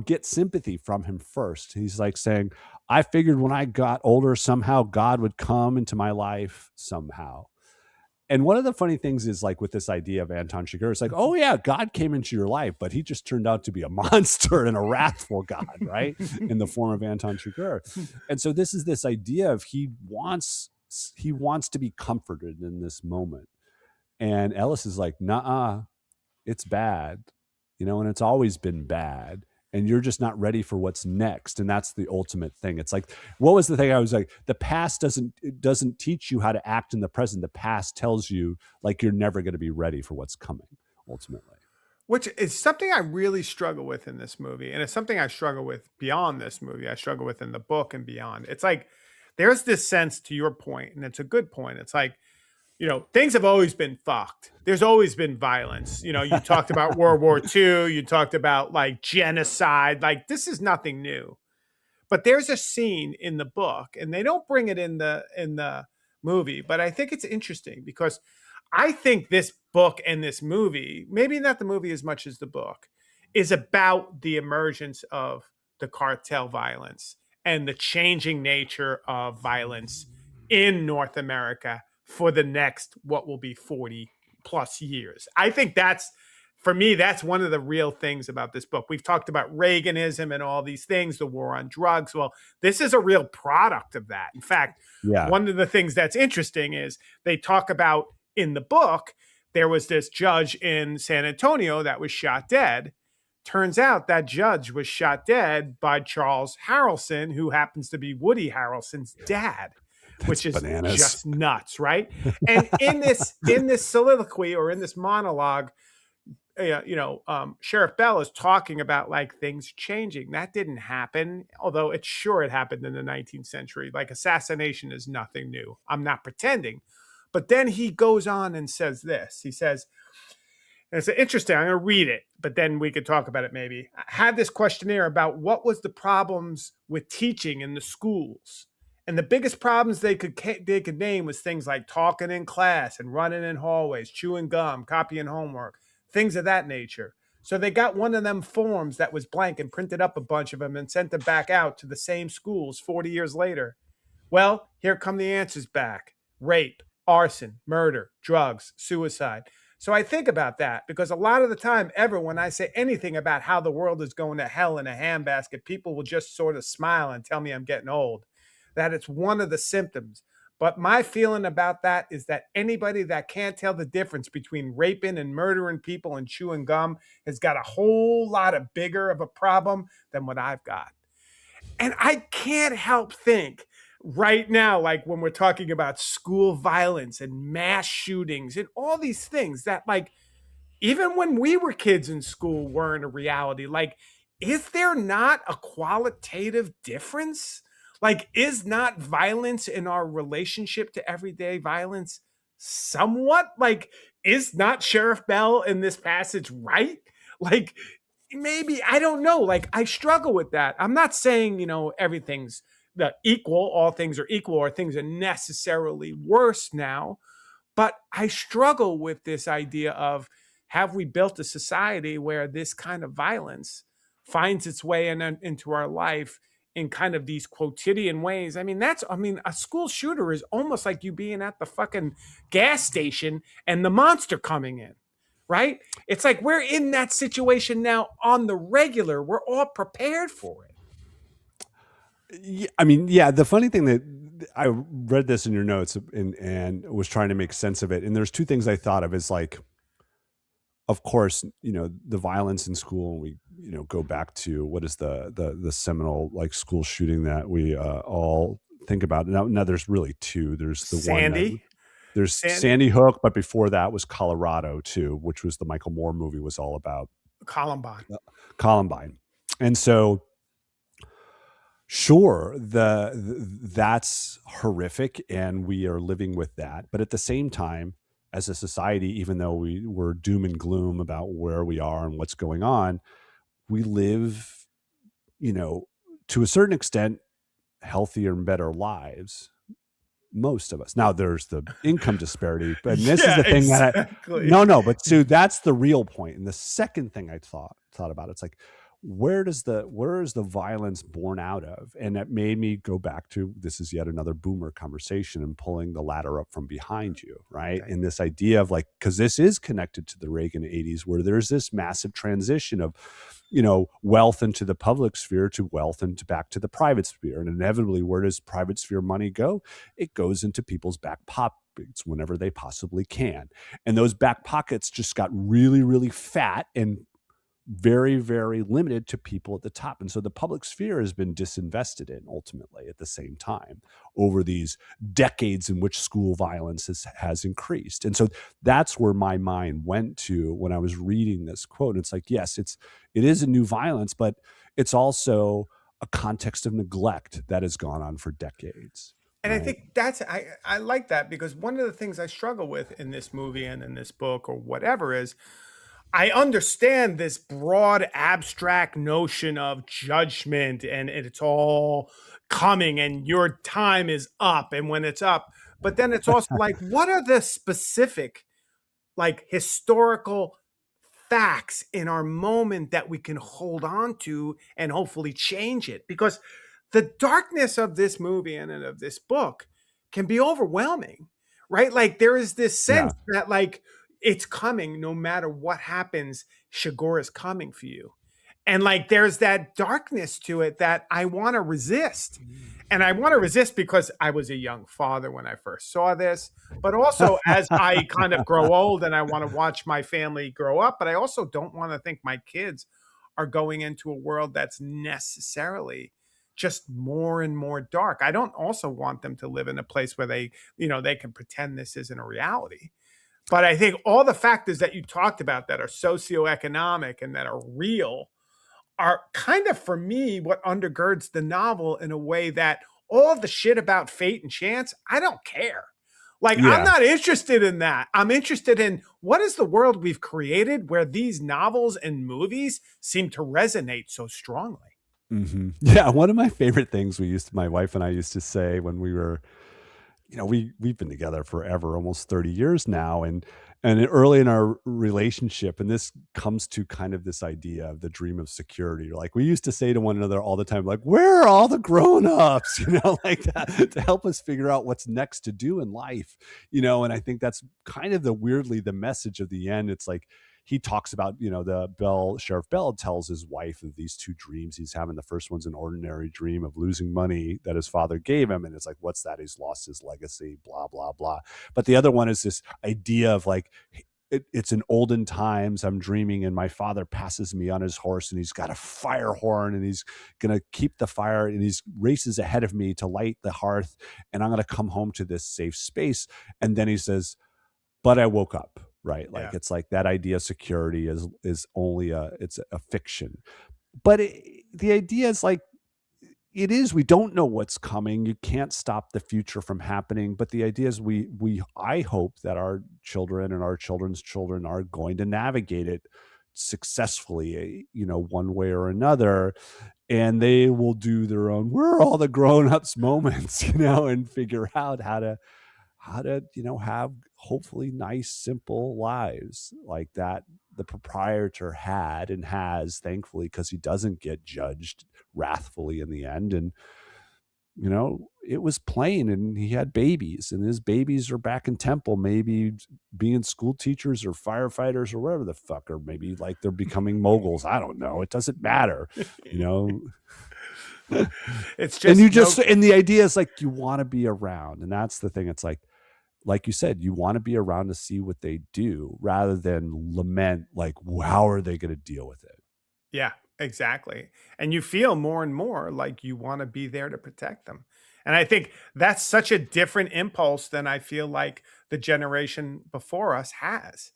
get sympathy from him first. He's like saying, I figured when I got older, somehow God would come into my life somehow. And one of the funny things is like with this idea of Anton Chigurh, it's like, oh yeah, God came into your life, but he just turned out to be a monster and a wrathful God, right? In the form of Anton Chigurh. And so this is this idea of he wants to be comforted in this moment. And Ellis is like, nah, it's bad, and it's always been bad. And you're just not ready for what's next. And that's the ultimate thing. It's like, what was the thing? I was like, the past doesn't teach you how to act in the present. The past tells you like you're never going to be ready for what's coming, ultimately. Which is something I really struggle with in this movie. And it's something I struggle with beyond this movie. I struggle with in the book and beyond. It's like there's this sense, to your point, and it's a good point. It's like, things have always been fucked. There's always been violence. You talked about World War II, you talked about like genocide. Like this is nothing new. But there's a scene in the book, and they don't bring it in the movie, but I think it's interesting because I think this book and this movie, maybe not the movie as much as the book, is about the emergence of the cartel violence and the changing nature of violence in North America for the next, what will be 40 plus years. I think for me, that's one of the real things about this book. We've talked about Reaganism and all these things, the war on drugs. Well, this is a real product of that. In fact, Yeah. one of the things that's interesting is they talk about in the book, there was this judge in San Antonio that was shot dead. Turns out that judge was shot dead by Charles Harrelson, who happens to be Woody Harrelson's dad, That's which is bananas. just nuts, right? And in this soliloquy or in this monologue, Sheriff Bell is talking about like things changing. That didn't happen, although it happened in the 19th century. Like assassination is nothing new. I'm not pretending. But then he goes on and says this. He says, and it's interesting. I'm going to read it, but then we could talk about it maybe. I had this questionnaire about what was the problems with teaching in the schools. And the biggest problems they could name was things like talking in class and running in hallways, chewing gum, copying homework, things of that nature. So they got one of them forms that was blank and printed up a bunch of them and sent them back out to the same schools 40 years later. Well, here come the answers back: rape, arson, murder, drugs, suicide. So I think about that because a lot of the time, ever when I say anything about how the world is going to hell in a handbasket, people will just sort of smile and tell me I'm getting old, that it's one of the symptoms. But my feeling about that is that anybody that can't tell the difference between raping and murdering people and chewing gum has got a whole lot of bigger of a problem than what I've got. And I can't help think right now, like when we're talking about school violence and mass shootings and all these things that, like, even when we were kids in school, weren't a reality. Like, is there not a qualitative difference? Like, is not violence in our relationship to everyday violence somewhat like, is not Sheriff Bell in this passage right? Like, maybe, I don't know. Like, I struggle with that. I'm not saying, everything's the equal, all things are equal, or things are necessarily worse now. But I struggle with this idea of, have we built a society where this kind of violence finds its way into our life in kind of these quotidian ways. I mean, a school shooter is almost like you being at the fucking gas station and the monster coming in, right? It's like we're in that situation now on the regular. We're all prepared for it. Yeah, I mean, yeah. The funny thing that I read this in your notes and was trying to make sense of it, and there's two things I thought of is like, of course, the violence in school. And we, go back to what is the seminal like school shooting that we all think about. Now, there's really two. There's the one that Sandy, there's Sandy, Sandy Hook, but before that was Colorado too, which was the Michael Moore movie was all about Columbine. Columbine, and so sure, that's horrific, and we are living with that. But at the same time, as a society, even though we're doom and gloom about where we are and what's going on, we live, you know, to a certain extent, healthier and better lives. Most of us. Now there's the income disparity, but this is Yeah, the thing that exactly. but Sue, that's the real point. And the second thing I thought about, it's like, where is the violence born out of? And that made me go back to, this is yet another boomer conversation and pulling the ladder up from behind you, right? Okay. And this idea of like, because this is connected to the Reagan 80s, where there's this massive transition of, wealth into the public sphere to wealth and back to the private sphere. And inevitably, where does private sphere money go? It goes into people's back pockets whenever they possibly can. And those back pockets just got really, really fat and very, very limited to people at the top. And so the public sphere has been disinvested in ultimately at the same time over these decades in which school violence has increased. And so that's where my mind went to when I was reading this quote. It's like, yes, it is a new violence, but it's also a context of neglect that has gone on for decades. And I Right. think I like that, because one of the things I struggle with in this movie and in this book or whatever is I understand this broad abstract notion of judgment, and it's all coming and your time is up, and when it's up, but then it's also like, what are the specific like historical facts in our moment that we can hold on to and hopefully change it? Because the darkness of this movie and of this book can be overwhelming, right? Like there is this Yeah. sense that like it's coming no matter what happens, Shagor is coming for you. And like there's that darkness to it that I want to resist. And I want to resist because I was a young father when I first saw this, but also as I kind of grow old and I want to watch my family grow up, but I also don't want to think my kids are going into a world that's necessarily just more and more dark. I don't also want them to live in a place where they can pretend this isn't a reality. But I think all the factors that you talked about that are socioeconomic and that are real are kind of, for me, what undergirds the novel in a way that all the shit about fate and chance, I don't care. Like, I'm Yeah. not interested in that. I'm interested in what is the world we've created where these novels and movies seem to resonate so strongly. Yeah. One of my favorite things my wife and I used to say when we were, we've been together forever, almost 30 years now. And early in our relationship, and this comes to kind of this idea of the dream of security. Like we used to say to one another all the time, like, where are all the grown-ups? Like that, to help us figure out what's next to do in life. And I think that's kind of the message of the end. It's like, he talks about, Sheriff Bell tells his wife of these two dreams he's having. The first one's an ordinary dream of losing money that his father gave him. And it's like, what's that? He's lost his legacy, blah, blah, blah. But the other one is this idea of like, it's in olden times. I'm dreaming and my father passes me on his horse and he's got a fire horn and he's going to keep the fire and he's races ahead of me to light the hearth. And I'm going to come home to this safe space. And then he says, but I woke up, right? Like Yeah. it's like that idea of security is only it's a fiction. But the idea is like, we don't know what's coming. You can't stop the future from happening. But the idea is I hope that our children and our children's children are going to navigate it successfully, one way or another. And they will do their own, we're all the grown-ups moments, and figure out how to have hopefully nice, simple lives like that. the proprietor had and has, thankfully, because he doesn't get judged wrathfully in the end. And it was plain, and he had babies, and his babies are back in Temple, maybe being school teachers or firefighters or whatever the fuck, or maybe like they're becoming moguls. I don't know. It doesn't matter, It's just, and the idea is like, you want to be around. And that's the thing. It's like you said, you want to be around to see what they do rather than lament, like, how are they going to deal with it? Yeah, exactly. And you feel more and more like you want to be there to protect them. And I think that's such a different impulse than I feel like the generation before us has.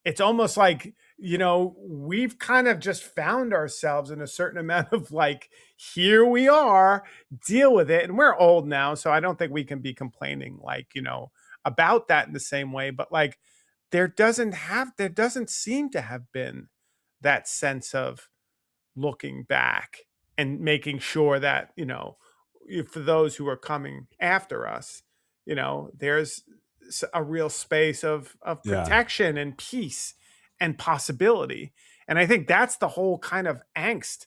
It's almost like, we've kind of just found ourselves in a certain amount of like, here we are, deal with it. And we're old now, so I don't think we can be complaining like, about that in the same way. But like, there doesn't seem to have been that sense of looking back and making sure that, for those who are coming after us, there's a real space of Yeah. protection and peace and possibility. And I think that's the whole kind of angst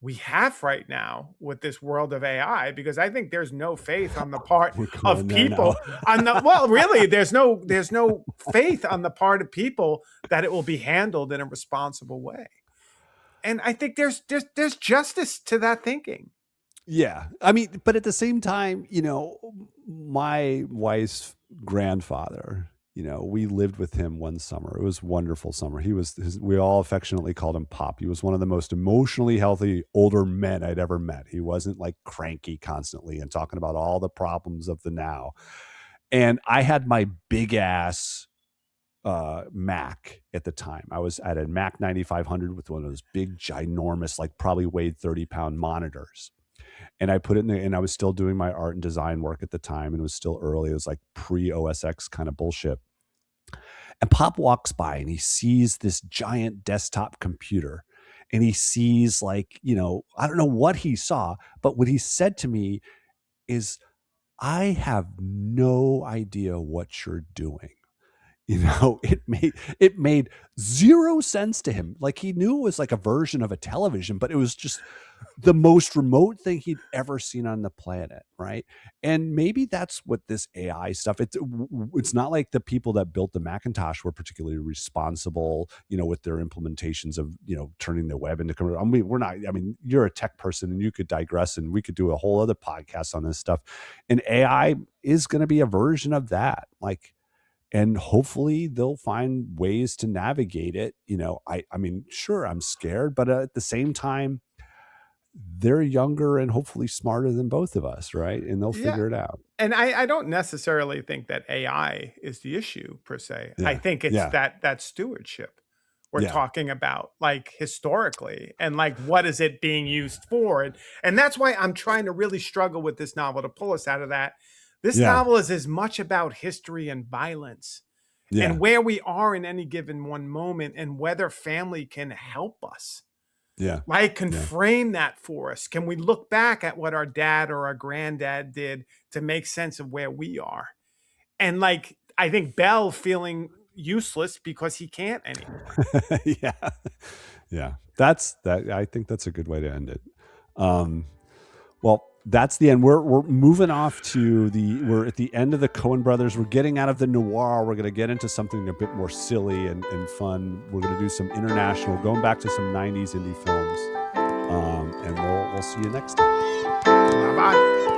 we have right now with this world of AI, because I think there's no faith on the part We're of going there now. people really, there's no faith on the part of people that it will be handled in a responsible way. And I think there's justice to that thinking. Yeah. I mean, but at the same time, my wife's grandfather, we lived with him one summer. It was a wonderful summer. We all affectionately called him Pop. He was one of the most emotionally healthy older men I'd ever met. He wasn't like cranky constantly and talking about all the problems of the now. And I had my big ass Mac at the time. I had a Mac 9500 with one of those big, ginormous, like probably weighed 30-pound monitors. And I put it in there, and I was still doing my art and design work at the time, and it was still early. It was like pre-OS X kind of bullshit. And Pop walks by and he sees this giant desktop computer, and he sees like, I don't know what he saw, but what he said to me is, I have no idea what you're doing. It made zero sense to him. Like, he knew it was like a version of a television, but it was just the most remote thing he'd ever seen on the planet, right? And maybe that's what this AI stuff, it's not like the people that built the Macintosh were particularly responsible, with their implementations of, turning the web into commercial. I mean, you're a tech person and you could digress, and we could do a whole other podcast on this stuff. And AI is going to be a version of that. Like, and hopefully they'll find ways to navigate it. I mean, sure, I'm scared, but at the same time, they're younger and hopefully smarter than both of us, right? And they'll Yeah. figure it out. And I don't necessarily think that AI is the issue per se. I Yeah. think it's Yeah. that stewardship we're Yeah. talking about, like, historically, and like, what is it being used for? And that's why I'm trying to really struggle with this novel to pull us out of that. This Yeah. novel is as much about history and violence Yeah. and where we are in any given one moment, and whether family can help us. Yeah. Like, can Yeah. frame that for us. Can we look back at what our dad or our granddad did to make sense of where we are? And like, I think Bell feeling useless because he can't anymore. Yeah. Yeah. That's that. I think that's a good way to end it. Well, that's the end. We're moving off to we're at the end of the Coen brothers. We're getting out of the noir. We're going to get into something a bit more silly and fun. We're going to do some international, going back to some 90s indie films. And we'll see you next time. Bye-bye.